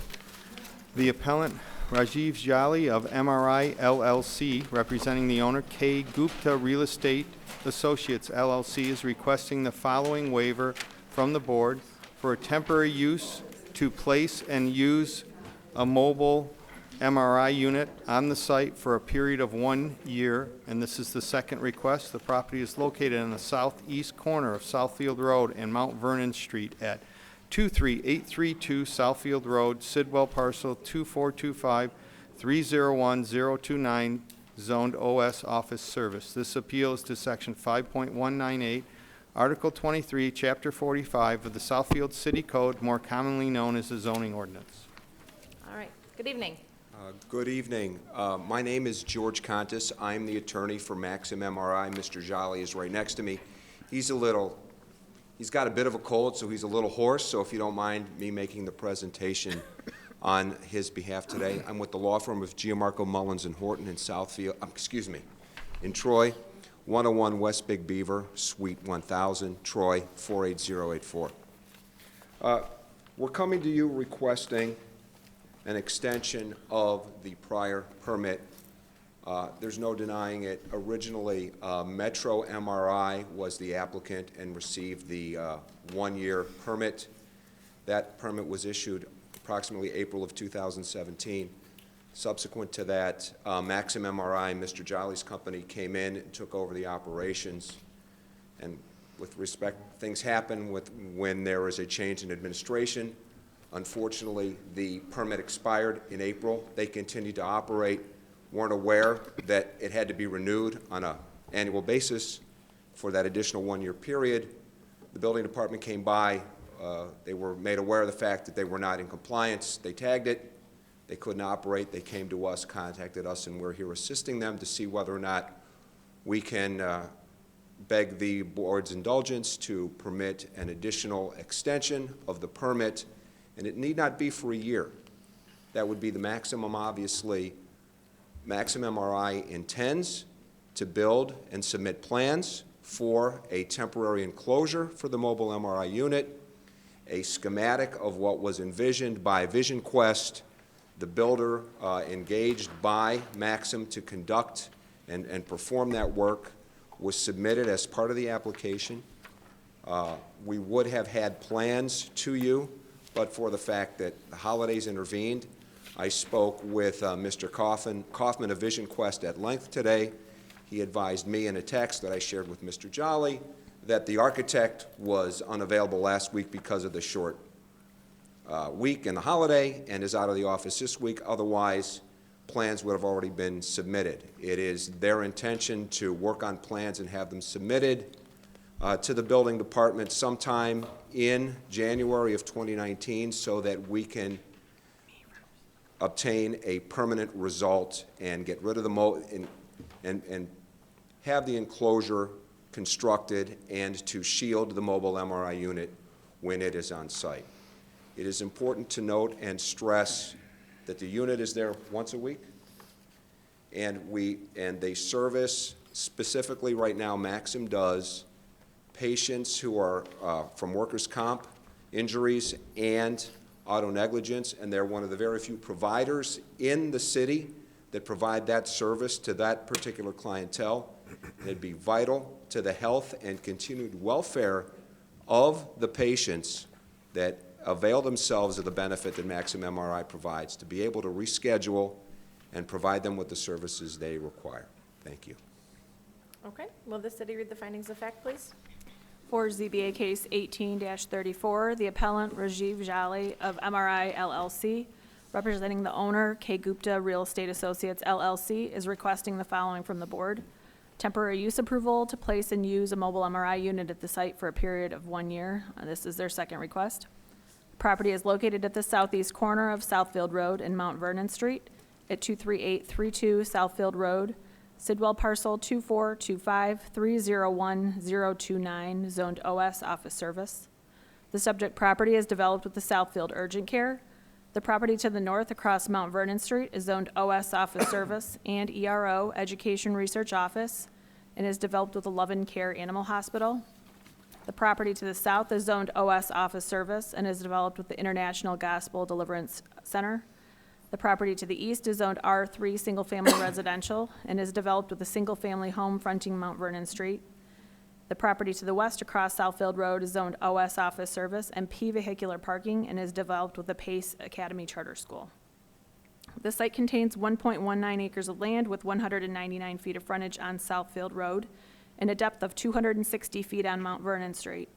the appellant Rajiv Jolly of MRI LLC, representing the owner K. Gupta Real Estate Associates LLC, is requesting the following waiver from the board for a temporary use to place and use a mobile MRI unit on the site for a period of 1 year, and this is the second request. The property is located on the southeast corner of Southfield Road and Mount Vernon Street at 23832 Southfield Road, Sidwell parcel 2425-301029, zoned OS Office Service. This appeal is to section 5.198, Article 23, Chapter 45 of the Southfield City Code, more commonly known as the zoning ordinance. All right, good evening. Good evening. My name is George Contis. I'm the attorney for Maxim MRI. Mr. Jolly is right next to me. He's got a bit of a cold, so he's a little hoarse, so if you don't mind me making the presentation on his behalf today. I'm with the law firm of Gianmarco Mullins and Horton in in Troy, 101 West Big Beaver, Suite 1000, Troy, 48084. We're coming to you requesting an extension of the prior permit. There's no denying it. Originally, Metro MRI was the applicant and received the one-year permit. That permit was issued approximately April of 2017. Subsequent to that, Maxim MRI, Mr. Jolly's company, came in and took over the operations. And with respect, things happen when there is a change in administration. Unfortunately, the permit expired in April. They continued to operate, weren't aware that it had to be renewed on an annual basis for that additional one-year period. The building department came by. They were made aware of the fact that they were not in compliance. They tagged it. They couldn't operate. They came to us, contacted us, and we're here assisting them to see whether or not we can beg the board's indulgence to permit an additional extension of the permit. And it need not be for a year. That would be the maximum, obviously. Maxim MRI intends to build and submit plans for a temporary enclosure for the mobile MRI unit, a schematic of what was envisioned by Vision Quest, the builder engaged by Maxim to conduct and perform that work was submitted as part of the application. We would have had plans to you, but for the fact that the holidays intervened. I spoke with Mr. Kaufman of Vision Quest at length today. He advised me in a text that I shared with Mr. Jolly that the architect was unavailable last week because of the short week and the holiday and is out of the office this week. Otherwise, plans would have already been submitted. It is their intention to work on plans and have them submitted to the building department sometime in January of 2019 so that we can obtain a permanent result and get rid of the and have the enclosure constructed and to shield the mobile MRI unit when it is on site. It is important to note and stress that the unit is there once a week, and they service specifically right now, Maxim does, patients who are from workers' comp injuries and auto negligence, and they're one of the very few providers in the city that provide that service to that particular clientele. And it'd be vital to the health and continued welfare of the patients that avail themselves of the benefit that Maxim MRI provides to be able to reschedule and provide them with the services they require. Thank you. Okay, will the city read the findings of fact, please? For ZBA case 18-34, the appellant Rajiv Jolly of MRI LLC, representing the owner K Gupta Real Estate Associates LLC, is requesting the following from the board. Temporary use approval to place and use a mobile MRI unit at the site for a period of 1 year. This is their second request. Property is located at the southeast corner of Southfield Road and Mount Vernon Street at 23832 Southfield Road, Sidwell parcel 2425301029, zoned OS office service. The subject property is developed with the Southfield Urgent Care. The property to the north across Mount Vernon Street is zoned OS office service and ERO Education Research Office and is developed with the Love and Care Animal Hospital. The property to the south is zoned OS office service and is developed with the International Gospel Deliverance Center. The property to the east is zoned R3 single-family residential and is developed with a single-family home fronting Mount Vernon Street. The property to the west across Southfield Road is zoned OS office service and P vehicular parking and is developed with the Pace Academy Charter School. The site contains 1.19 acres of land with 199 feet of frontage on Southfield Road and a depth of 260 feet on Mount Vernon Street.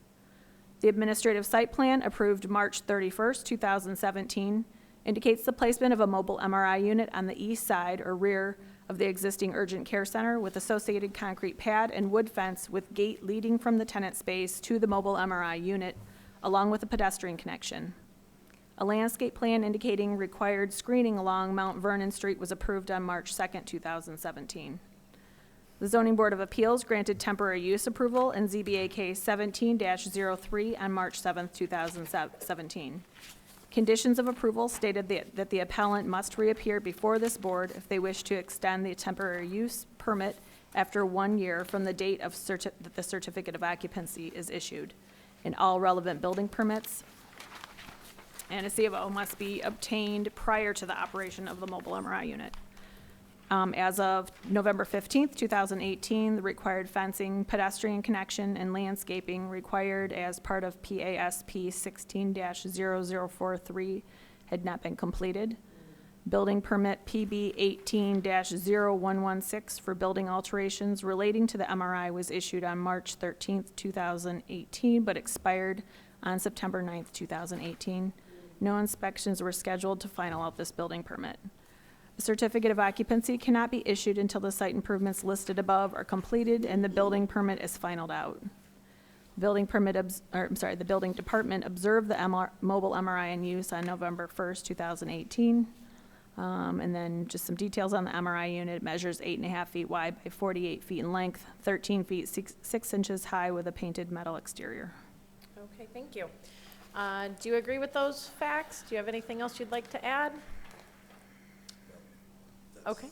The administrative site plan, approved March 31st, 2017, indicates the placement of a mobile MRI unit on the east side or rear of the existing urgent care center with associated concrete pad and wood fence with gate leading from the tenant space to the mobile MRI unit, along with a pedestrian connection. A landscape plan indicating required screening along Mount Vernon Street was approved on March 2nd, 2017. The Zoning Board of Appeals granted temporary use approval in ZBA case 17-03 on March 7th, 2017. Conditions of approval stated that the appellant must reappear before this board if they wish to extend the temporary use permit after 1 year from the date of that the certificate of occupancy is issued, and all relevant building permits and a C of O must be obtained prior to the operation of the mobile MRI unit. As of November 15th, 2018, the required fencing, pedestrian connection, and landscaping required as part of PASP 16-0043 had not been completed. Building permit PB 18-0116 for building alterations relating to the MRI was issued on March 13th, 2018, but expired on September 9th, 2018. No inspections were scheduled to final out this building permit. The certificate of occupancy cannot be issued until the site improvements listed above are completed and the building permit is finalized out. The building department observed the mobile MRI in use on November 1st, 2018. And then just some details on the MRI unit. It measures 8.5 feet wide by 48 feet in length, 13 feet 6 inches high with a painted metal exterior. Okay, thank you. Do you agree with those facts? Do you have anything else you'd like to add? Okay.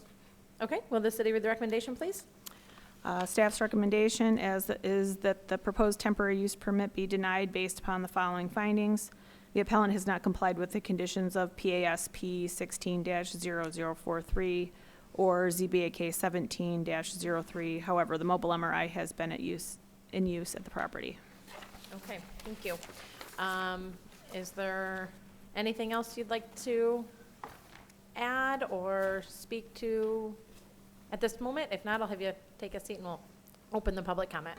Okay, will the city read the recommendation, please? Staff's recommendation is that the proposed temporary use permit be denied based upon the following findings. The appellant has not complied with the conditions of PASP 16-0043 or ZBAK 17-03. However, the mobile MRI has been in use at the property. Okay, thank you. Is there anything else you'd like to add or speak to at this moment? If not, I'll have you take a seat and we'll open the public comment.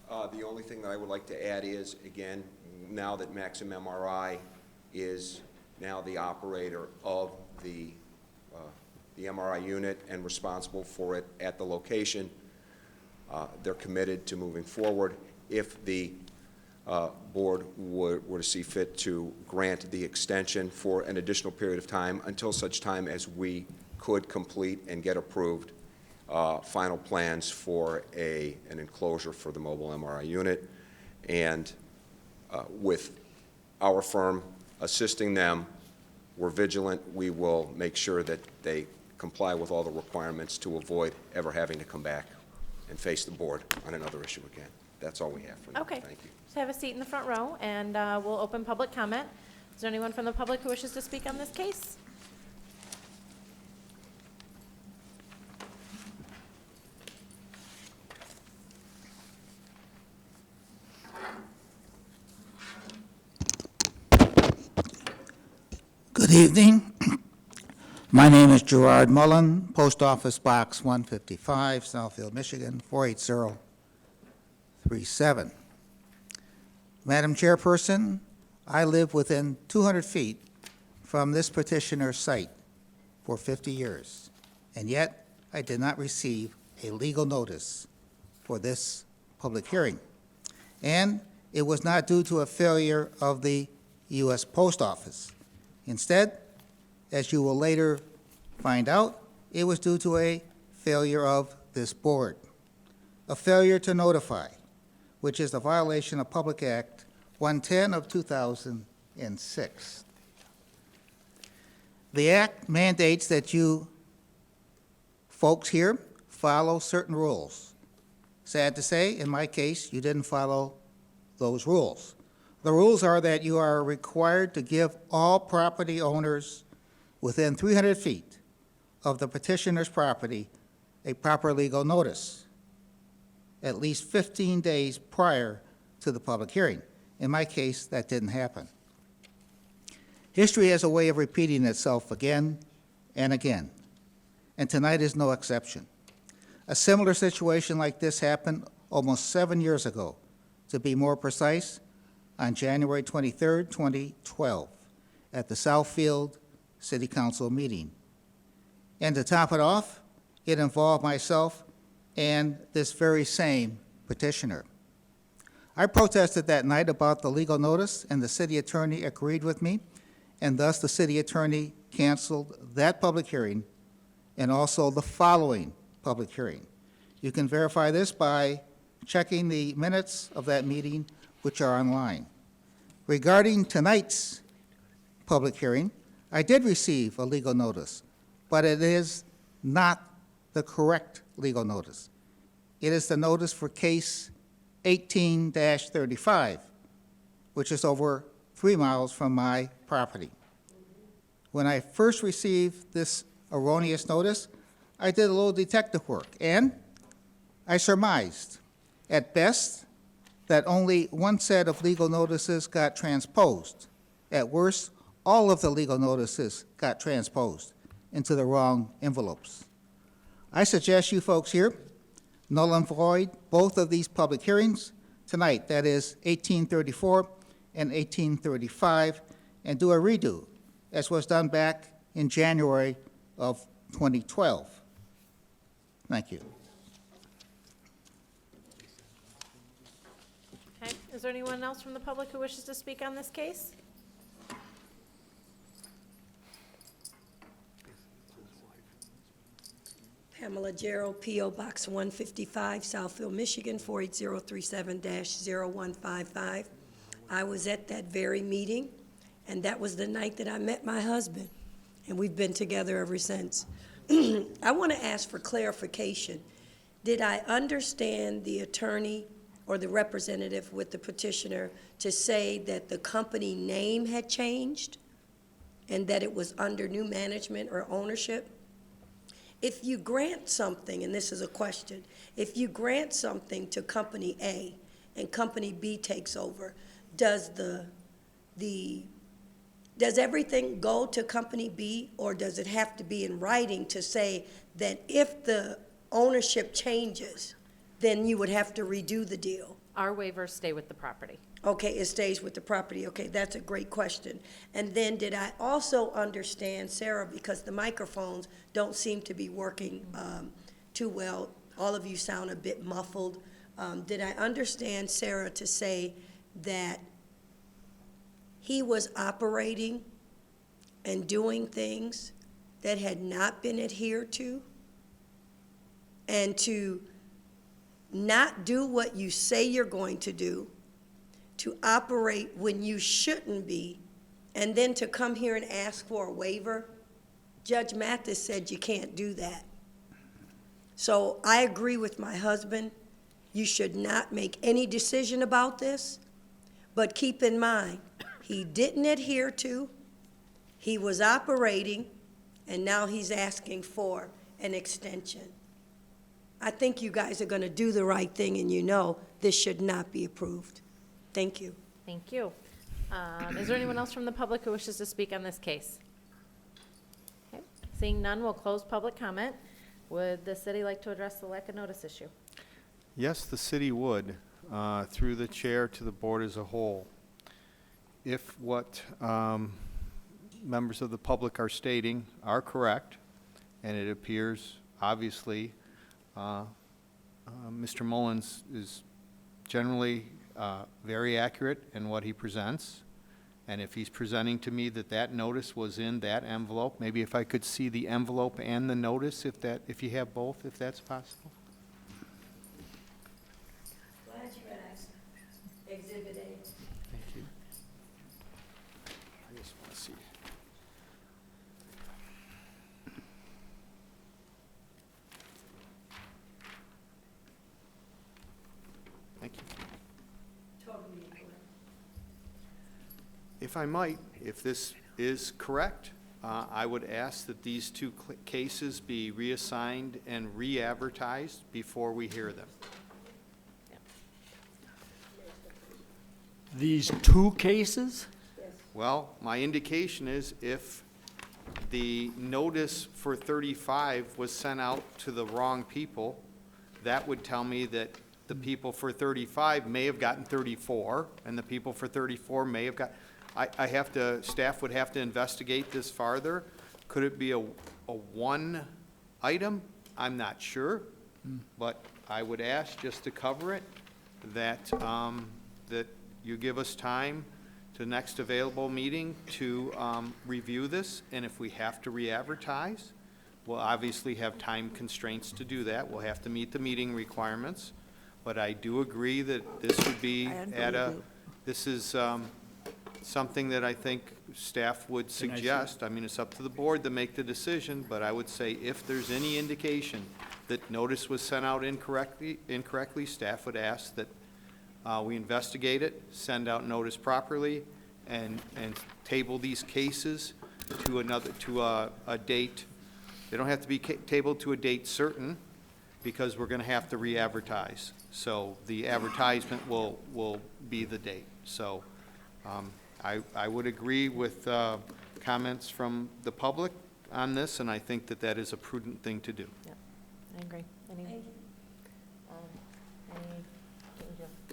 The only thing that I would like to add is, again, now that Maxim MRI is now the operator of the MRI unit and responsible for it at the location, they're committed to moving forward. If the board were to see fit to grant the extension for an additional period of time until such time as we could complete and get approved final plans for an enclosure for the mobile MRI unit. And with our firm assisting them, we're vigilant. We will make sure that they comply with all the requirements to avoid ever having to come back and face the board on another issue again. That's all we have for now. Okay. Thank you. So have a seat in the front row, and we'll open public comment. Is there anyone from the public who wishes to speak on this case? Good evening. My name is Gerard Mullen, Post Office Box 155, Southfield, Michigan, 48037. Madam Chairperson, I live within 200 feet from this petitioner's site for 50 years, and yet I did not receive a legal notice for this public hearing. And it was not due to a failure of the U.S. Post Office. Instead, as you will later find out, it was due to a failure of this board, a failure to notify, which is a violation of Public Act 110 of 2006. The act mandates that you folks here follow certain rules. Sad to say, in my case, you didn't follow those rules. The rules are that you are required to give all property owners within 300 feet of the petitioner's property a proper legal notice, at least 15 days prior to the public hearing. In my case, that didn't happen. History has a way of repeating itself again and again, and tonight is no exception. A similar situation like this happened almost 7 years ago, to be more precise, on January 23, 2012, at the Southfield City Council meeting. And to top it off, it involved myself and this very same petitioner. I protested that night about the legal notice, and the city attorney agreed with me, and thus the city attorney canceled that public hearing and also the following public hearing. You can verify this by checking the minutes of that meeting, which are online. Regarding tonight's public hearing, I did receive a legal notice, but it is not the correct legal notice. It is the notice for case 18-35, which is over 3 miles from my property. When I first received this erroneous notice, I did a little detective work, and I surmised, at best, that only one set of legal notices got transposed. At worst, all of the legal notices got transposed into the wrong envelopes. I suggest you folks here null and void both of these public hearings tonight, that is 1834 and 1835, and do a redo, as was done back in January of 2012. Thank you. Okay, is there anyone else from the public who wishes to speak on this case? Pamela Gerald, P.O. Box 155, Southfield, Michigan, 48037-0155. I was at that very meeting, and that was the night that I met my husband, and we've been together ever since. I want to ask for clarification. Did I understand the attorney or the representative with the petitioner to say that the company name had changed and that it was under new management or ownership? If you grant something, and this is a question, if you grant something to Company A and Company B takes over, does does everything go to Company B, or does it have to be in writing to say that if the ownership changes, then you would have to redo the deal? Our waivers stay with the property. Okay, it stays with the property. Okay, that's a great question. And then did I also understand, Sarah, because the microphones don't seem to be working too well, all of you sound a bit muffled. Did I understand, Sarah, to say that he was operating and doing things that had not been adhered to? And to not do what you say you're going to do, to operate when you shouldn't be, and then to come here and ask for a waiver? Judge Mathis said you can't do that. So I agree with my husband. You should not make any decision about this, but keep in mind, he didn't adhere to, he was operating, and now he's asking for an extension. I think you guys are going to do the right thing, and you know this should not be approved. Thank you. Thank you. Is there anyone else from the public who wishes to speak on this case? Okay. Seeing none, we'll close public comment. Would the city like to address the lack of notice issue? Yes, the city would, through the chair to the board as a whole. If what members of the public are stating are correct, and it appears, obviously, Mr. Mullins is generally very accurate in what he presents, and if he's presenting to me that that notice was in that envelope, maybe if I could see the envelope and the notice, if you have both, if that's possible. Glad you asked. Exhibit A. Thank you. I just want to see. Thank you. Totally correct. If I might, if this is correct, I would ask that these two cases be reassigned and re-advertised before we hear them. These two cases? Well, my indication is if the notice for 35 was sent out to the wrong people, that would tell me that the people for 35 may have gotten 34, and the people for 34 may have got, staff would have to investigate this farther. Could it be a one item? I'm not sure, but I would ask, just to cover it, that, that you give us time to the next available meeting to review this, and if we have to re-advertise, we'll obviously have time constraints to do that. We'll have to meet the meeting requirements, but I do agree that this would be at a, this is something that I think staff would suggest. I mean, it's up to the board to make the decision, but I would say if there's any indication that notice was sent out incorrectly, staff would ask that we investigate it, send out notice properly, and table these cases to a date. They don't have to be tabled to a date certain, because we're going to have to re-advertise. So the advertisement will be the date. So I would agree with comments from the public on this, and I think that that is a prudent thing to do. Yeah, I agree.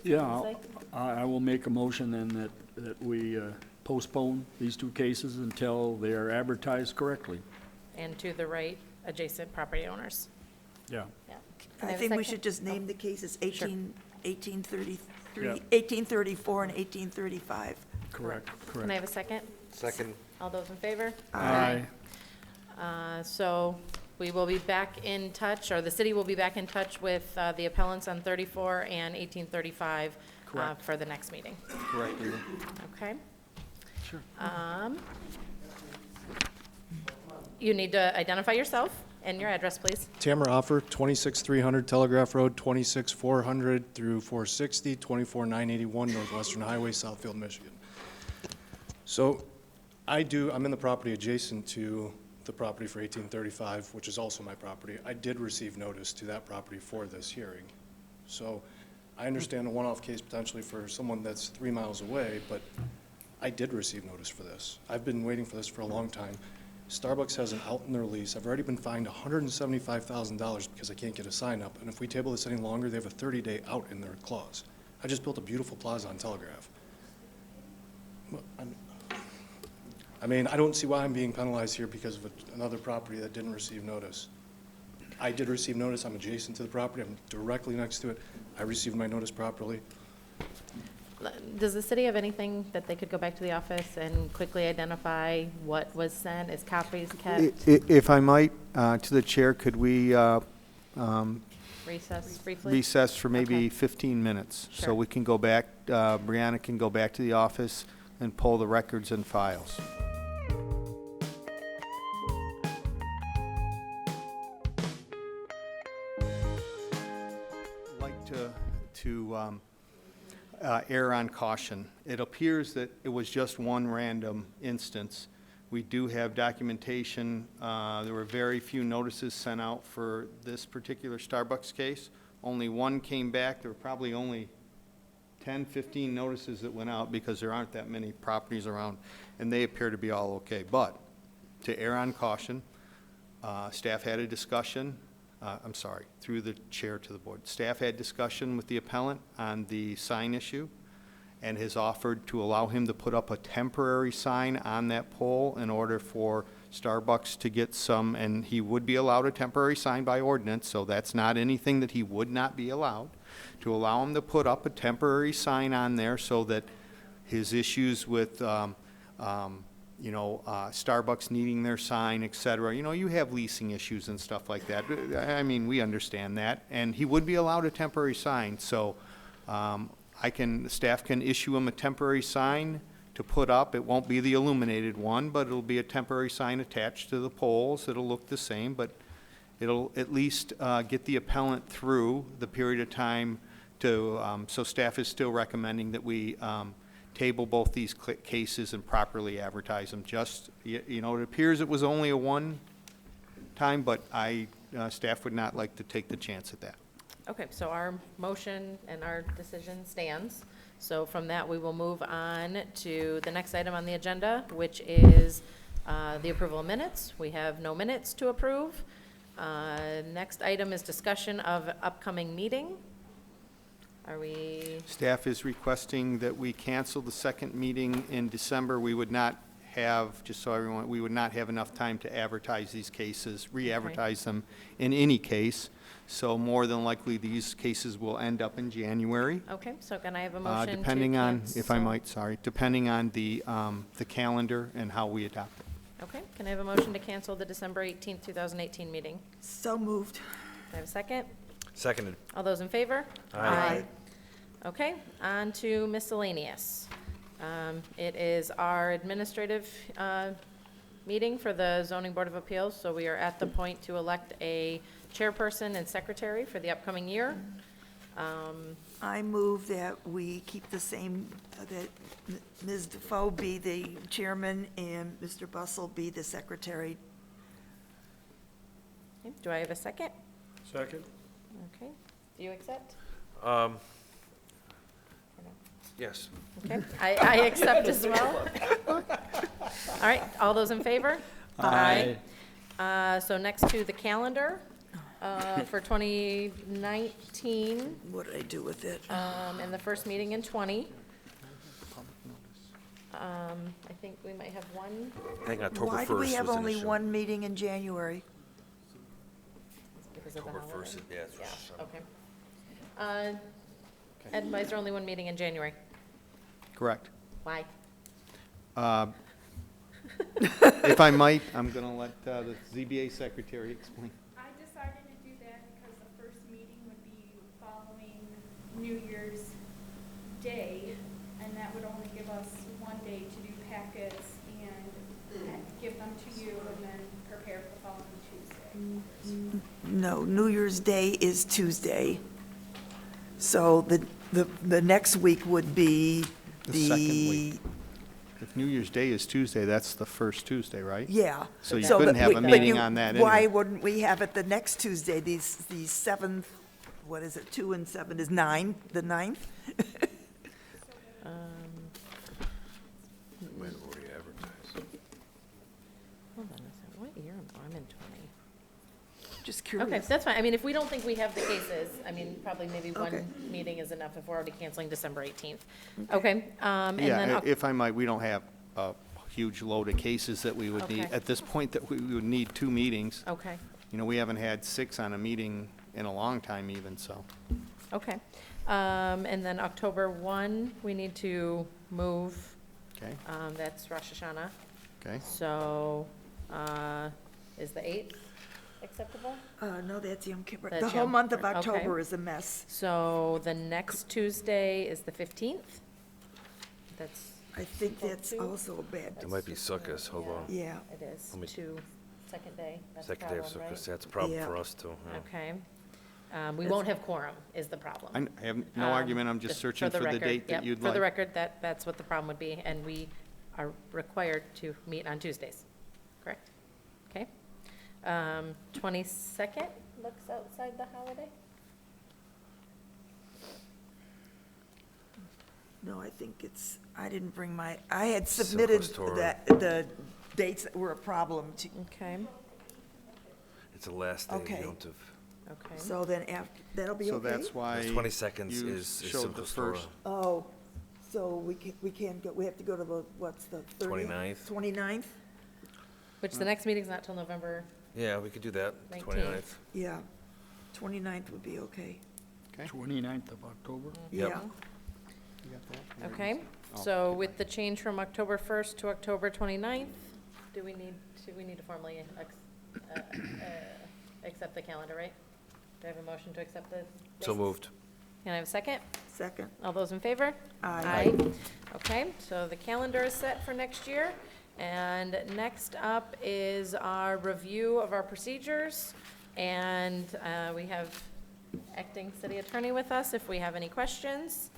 Yeah, I will make a motion then that we postpone these two cases until they are advertised correctly. And to the right adjacent property owners. Yeah. Yeah. I have a think we second? should just name the cases 1833, Yeah. 1834 and 1835. Correct, Can I correct. have a second? Second. All those in favor? Aye. So we will be back in touch, or the city will be back in touch with the appellants on 34 and 1835 Correct. for the next meeting. Correct, Leland? Okay? Sure. You need to identify yourself And your address, please. Tamara Offer, 26300 Telegraph Road, 26400 through 460, 24981 Northwestern Highway, Southfield, Michigan. So I'm in the property adjacent to the property for 1835, which is also my property. I did receive notice to that property for this hearing. So I understand a one-off case potentially for someone that's 3 miles away, but I did receive notice for this. I've been waiting for this for a long time. Starbucks has an out in their lease. I've already been fined $175,000 because I can't get a sign up. And if we table this any longer, they have a 30-day out in their clause. I just built a beautiful plaza on Telegraph. I mean, I don't see why I'm being penalized here because of another property that didn't receive notice. I did receive notice. I'm adjacent to the property. I'm directly next to it. I received my notice properly. Does the city have anything that they could go back to the office and quickly identify what was sent? Is copies kept? If I might, to the chair, could we Recess briefly? recess for maybe Okay. 15 minutes? Sure. So we can go back, Brianna can go back to the office and pull the records and files. Like to err on caution. It appears that it was just one random instance. We do have documentation. There were very few notices sent out for this particular Starbucks case. Only one came back. There were probably only 10, 15 notices that went out because there aren't that many properties around, and they appear to be all okay. But to err on caution, staff had a discussion. I'm sorry, through the chair to the board. Staff had discussion with the appellant on the sign issue and has offered to allow him to put up a temporary sign on that pole in order for Starbucks to get some, and he would be allowed a temporary sign by ordinance, so that's not anything that he would not be allowed, to allow him to put up a temporary sign on there so that his issues with Starbucks needing their sign, et cetera. You have leasing issues and stuff like that. I mean, we understand that. And he would be allowed a temporary sign. So staff can issue him a temporary sign to put up. It won't be the illuminated one, but it'll be a temporary sign attached to the poles. It'll look the same, but it'll at least get the appellant through the period of time to, so staff is still recommending that we table both these cases and properly advertise them. Just, it appears it was only a one time, but staff would not like to take the chance at that. Okay, so our motion and our decision stands. So from that, we will move on to the next item on the agenda, which is the approval of minutes. We have no minutes to approve. Next item is discussion of upcoming meeting. Are we? Staff is requesting that we cancel the second meeting in December. We would not have, just so everyone, we would not have enough time to advertise these cases, re-advertise them in any case. So more than likely, these cases will end up in January. Okay, so can I have a motion to Depending on, if I cancel? might, sorry, depending on the calendar and how we adopt it. Okay, can I have a motion to cancel the December 18th, 2018 meeting? So moved. Can I have a second? Seconded. All those in favor? Aye. Okay, on to miscellaneous. It is our administrative meeting for the Zoning Board of Appeals, so we are at the point to elect a chairperson and secretary for the upcoming year. I move that we keep the same, that Ms. Defoe be the chairman and Mr. Bussell be the secretary. Okay, do I have a second? Second? Okay, do you accept? Yes. Okay, I accept as well. All right, all those in favor? Aye. So next to the calendar for 2019, What did I do with it? and the first meeting in 20. I think we might have one. I think October 1st Why do we have was an only issue. one meeting in January? Because of the October holiday. 1st, yeah, it's Rosh Yeah, okay. Ed, why is there only one meeting in January? Correct. Why? If I might, I'm going to let the ZBA secretary explain. I decided to do that because the first meeting would be following New Year's Day, and that would only give us one day to do packets and give them to you and then prepare for the following Tuesday. No, New Year's Day is Tuesday. So the next week would be The second week. If New Year's Day is Tuesday, that's the first Tuesday, right? Yeah. So you So couldn't that have we- a but meeting you- on that Why anyway. wouldn't we have it the next Tuesday, the 7th, what is it, 2 and 7 is 9, the 9th? Hold on a second, what year am I? I'm in 20. Just curious. Okay, that's fine. I mean, if we don't think we have the cases, I mean, probably maybe Okay. one meeting is enough if we're already canceling December 18th. Okay, and then, Yeah, if I might, we don't have a huge load of cases that we would need, Okay. at this point, that we would need 2 meetings. okay, You know, we haven't had 6 on a meeting in a long time even, so. okay. And then October 1, we need to move, Okay, that's Rosh Hashanah. okay. So, is the 8th acceptable? No, that's Yom Kippur. That's The whole Yom month of Kippur, okay. October is a mess. So the next Tuesday is the 15th? That's, I think that's Two. also bad. It might be Sukkot, hold on. Yeah. it is, Let me- second day, that's a Second day of problem, Sukkot, right? that's a problem Yeah. for us too. yeah. Okay. We won't have quorum is the problem. I have no argument, I'm just searching for the record, date that yep, you'd For the like. record, that's what the problem would be, and we are required to meet on Tuesdays, correct? Okay. 22nd looks outside the holiday? No, I think it's, I didn't bring my, I had submitted Torah. the dates that were a problem to, Okay, It's the last day of Okay. Yom Tov. okay. so then after, that'll be So okay? that's why The 22nd you is showed the Simchas Torah. first. Oh, so we can't go, we have to go to the, what's the 30th? 29th. 29th? Which the next meeting's not till November, Yeah, we could do that, 19th. 29th. Yeah, 29th would be okay. 29th of October? Yep. Yeah. You got that? okay? Oh, So with the change from October 1st to October 29th, do we need to formally accept the calendar, right? Do I have a motion to accept the So dates? moved. Can I have a second? Second. All those in favor? Aye. Okay, so the calendar is set for next year. And next up is our review of our procedures. And we have acting city attorney with us if we have any questions.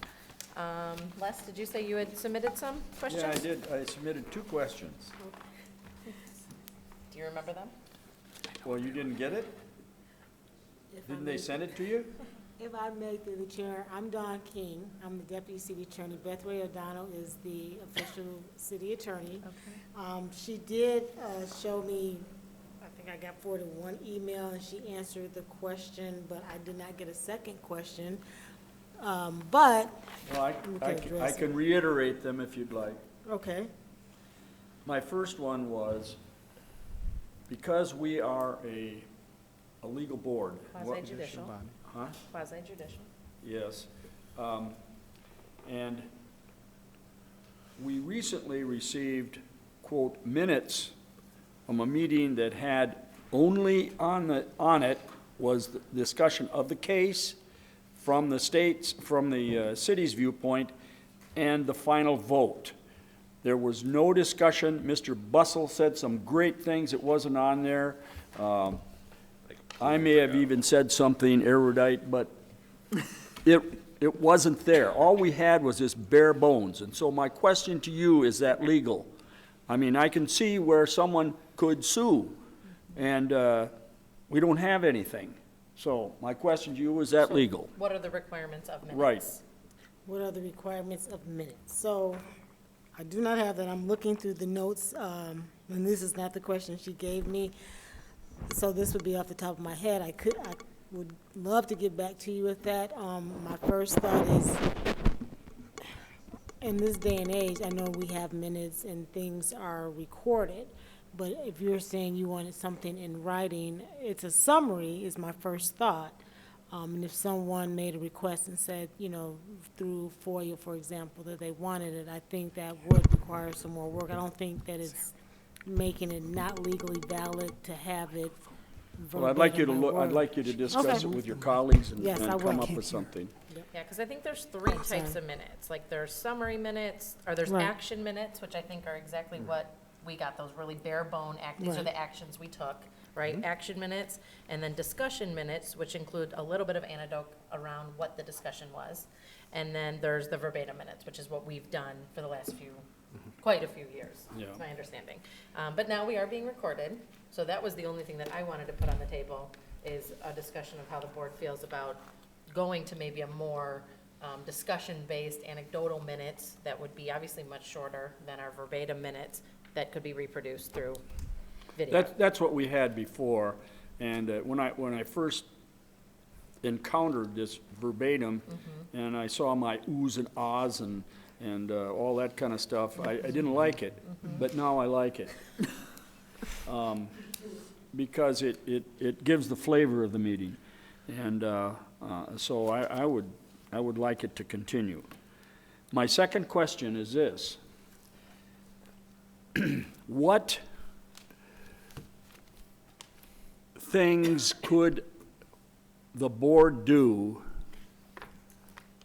Les, did you say you had submitted some questions? Yeah, I did. I submitted 2 questions. Do you remember them? Well, you didn't get it? Didn't they send it to you? If I may, through the chair, I'm Dawn King. I'm the deputy city attorney. Beth Ray O'Donnell is the official city attorney. She did show me, I think I got forwarded one email, and she answered the question, but I did not get a second question. But, Well, I address can reiterate them if you'd like. okay, My first one was, because we are a legal board. what- Quasi-judicial. Huh? Quasi-judicial. Yes. And we recently received, quote, minutes from a meeting that had only on it was the discussion of the case from the city's viewpoint and the final vote. There was no discussion. Mr. Bussell said some great things. It wasn't on there. I may have even said something erudite, but it wasn't there. All we had was this bare bones. And so my question to you, is that legal? I mean, I can see where someone could sue, and we don't have anything. So my question to you, is that So legal? What are the requirements of minutes? Right. what are the requirements of minutes? So I do not have that. I'm looking through the notes, and this is not the question she gave me. So this would be off the top of my head. I would love to get back to you with that. My first thought is, in this day and age, I know we have minutes and things are recorded, but if you're saying you wanted something in writing, it's a summary is my first thought. And if someone made a request and said, through FOIA, for example, that they wanted it, I think that would require some more work. I don't think that it's making it not legally valid to have it Well, I'd like you to verbatim by I'd word. like you to discuss Okay. it with your colleagues and Yes, I and come will. up with something. Yeah, because I think there's 3 Oh, sorry. types of minutes. Like, there's summary minutes, or there's Right. action minutes, which I think are exactly what we got, those really bare bone these are Right. the actions we took. right? Action minutes, and then discussion minutes, which include a little bit of anecdote around what the discussion was. And then there's the verbatim minutes, which is what we've done for the last quite a few years, Yeah. is my understanding. But now we are being recorded, so that was the only thing that I wanted to put on the table, is a discussion of how the board feels about going to maybe a more discussion-based anecdotal minutes that would be obviously much shorter than our verbatim minutes that could be reproduced through video. That's what we had before, and when I first encountered this verbatim, and I saw my oohs and ahs and all that kind of stuff, I didn't like it, but now I like it. Because it gives the flavor of the meeting, and so I would like it to continue. My second question is this. What things could the board do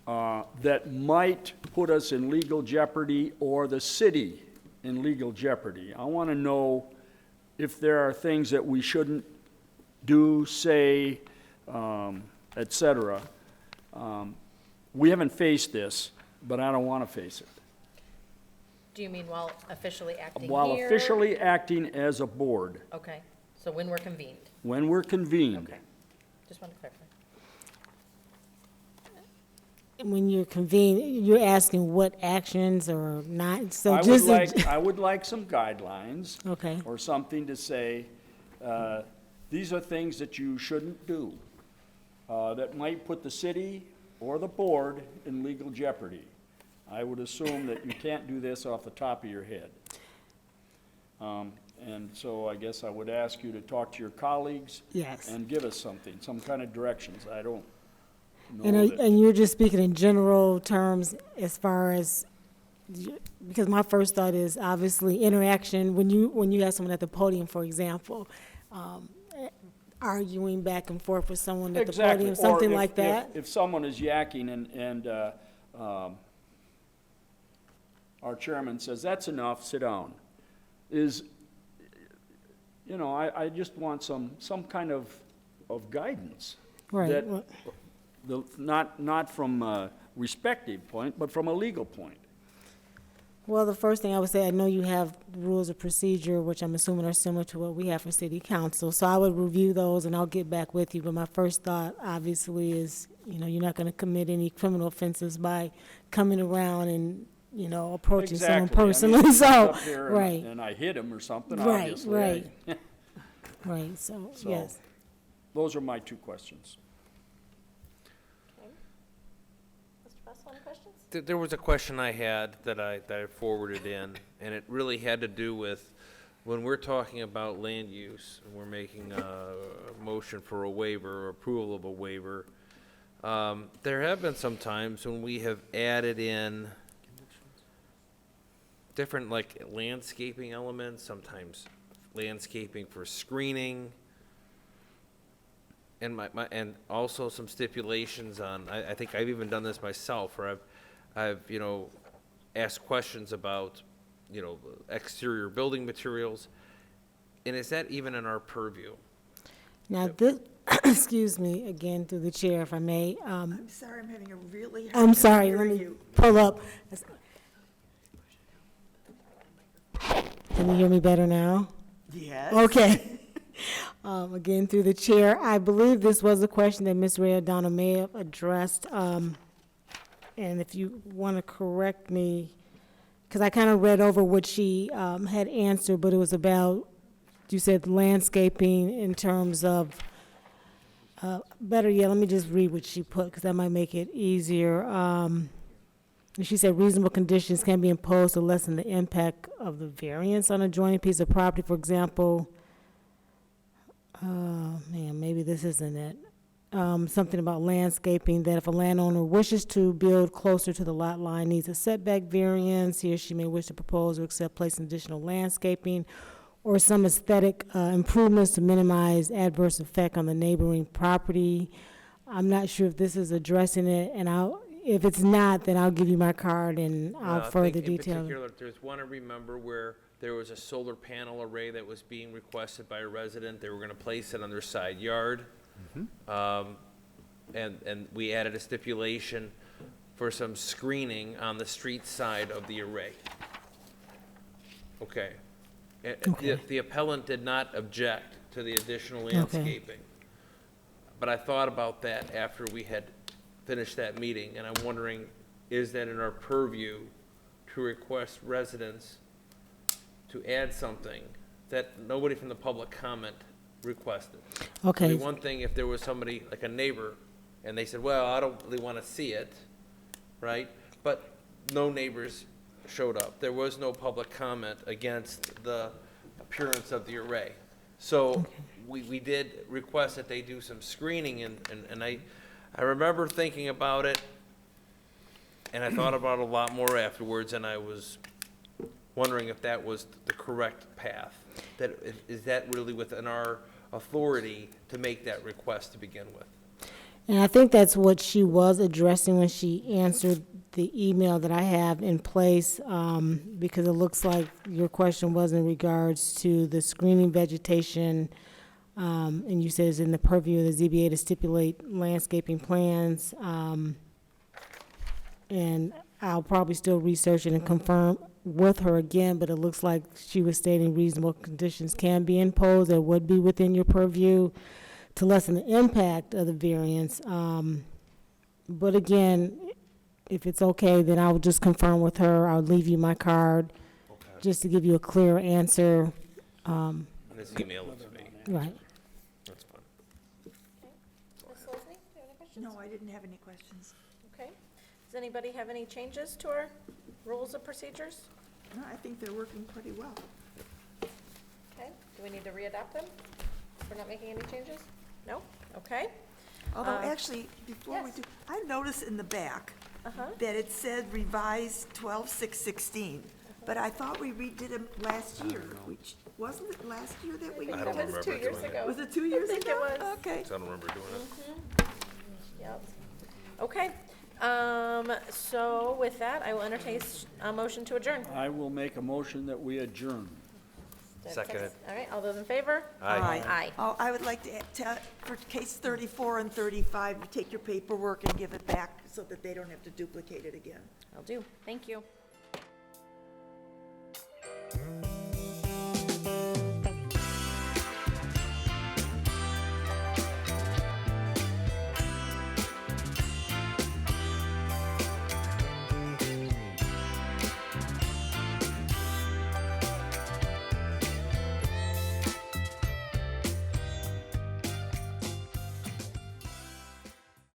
that might put us in legal jeopardy or the city in legal jeopardy? I want to know if there are things that we shouldn't do, say, et cetera. We haven't faced this, but I don't want to face it. Do you mean while officially acting here? While officially acting as a board, Okay, so when we're convened. when we're convened. Okay, just want to clarify. When you're convened, you're asking what actions or not, so I just. would like some guidelines. Okay. Or something to say, these are things that you shouldn't do, that might put the city or the board in legal jeopardy. I would assume that you can't do this off the top of your head. And so I guess I would ask you to talk to your colleagues. Yes. And give us something, some kind of directions. I don't And, know that. and you're just speaking in general terms as far as, because my first thought is obviously interaction, when you have someone at the podium, for example, arguing back and forth with someone at the Exactly. podium, something Or if- like that. If someone is yakking and our chairman says, that's enough, sit down, I just want some kind of guidance. Right. That, not from a respective point, but from a legal point. Well, the first thing I would say, I know you have rules of procedure, which I'm assuming are similar to what we have for city council, so I would review those and I'll get back with you, but my first thought, obviously, is, you're not gonna commit any criminal offenses by coming around and, approaching someone Exactly. I mean, personally, if he's so, up here and- right. And I hit him or something, Right, obviously. right. Right, so, So- yes. Those are my two questions. Mr. Bessel, any questions? There was a question I had that I forwarded in, and it really had to do with when we're talking about land use, and we're making a motion for a waiver or approval of a waiver. There have been some times when we have added in different like landscaping elements, sometimes landscaping for screening, and and also some stipulations on, I think I've even done this myself, where I've asked questions about, exterior building materials. And is that even in our purview? Now, this, excuse me, again, through the chair, if I may, I'm sorry, I'm having a really hard I'm time sorry, let hearing me you. pull up. Can you hear me better now? Yes. Okay. Again, through the chair, I believe this was a question that Ms. Ray O'Donnell may have addressed. And if you want to correct me, because I kind of read over what she had answered, but it was about, you said landscaping in terms of, better yet, let me just read what she put, because that might make it easier. She said reasonable conditions can be imposed to lessen the impact of the variance on adjoining piece of property. For example, maybe this isn't it. Something about landscaping, that if a landowner wishes to build closer to the lot line, needs a setback variance, he or she may wish to propose or accept placing additional landscaping or some aesthetic improvements to minimize adverse effect on the neighboring property. I'm not sure if this is addressing it, and if it's not, then I'll give you my card and I'll further I think in detail. particular, there's one I remember where there was a solar panel array that was being requested by a resident. They were gonna place it on their side yard. And we added a stipulation for some screening on the street side of the array. Okay. The appellant did not object to the additional landscaping. But I thought about that after we had finished that meeting, and I'm wondering, is that in our purview to request residents to add something that nobody from the public comment requested? Okay. It'd be one thing if there was somebody, like a neighbor, and they said, well, I don't really want to see it, right? But no neighbors showed up. There was no public comment against the appearance of the array. So we did request that they do some screening, and I remember thinking about it, and I thought about it a lot more afterwards, and I was wondering if that was the correct path. Is that really within our authority to make that request to begin with? And I think that's what she was addressing when she answered the email that I have in place, because it looks like your question was in regards to the screening vegetation, and you said it's in the purview of the ZBA to stipulate landscaping plans, and I'll probably still research it and confirm with her again, but it looks like she was stating reasonable conditions can be imposed that would be within your purview to lessen the impact of the variance. But again, if it's okay, then I'll just confirm with her. I'll leave you my card just to give you a clear answer. And just email it to me. Right. That's fine. Ms. Lesney, do you have any questions? No, I didn't have any questions. Okay. Does anybody have any changes to our rules of procedures? No, I think they're working pretty well. Okay, do we need to readopt them? We're not making any changes? No? Okay. Although, actually, before we yes. do, I noticed in the back Uh-huh. that it said revised 12/6/16, but I thought we redid them last year, which, wasn't it last year that we? I don't That was remember 2 years doing it. ago. Was it 2 years ago? I think it was. Okay. I don't remember doing it. Yep. Okay. So with that, I will entertain a motion to adjourn. I will make a motion that we adjourn. Second. All right, all those in favor? Aye. Aye. Oh, I would like to tell, for case 34 and 35, you take your paperwork and give it back so that they don't have to duplicate it again. I'll do. Thank you.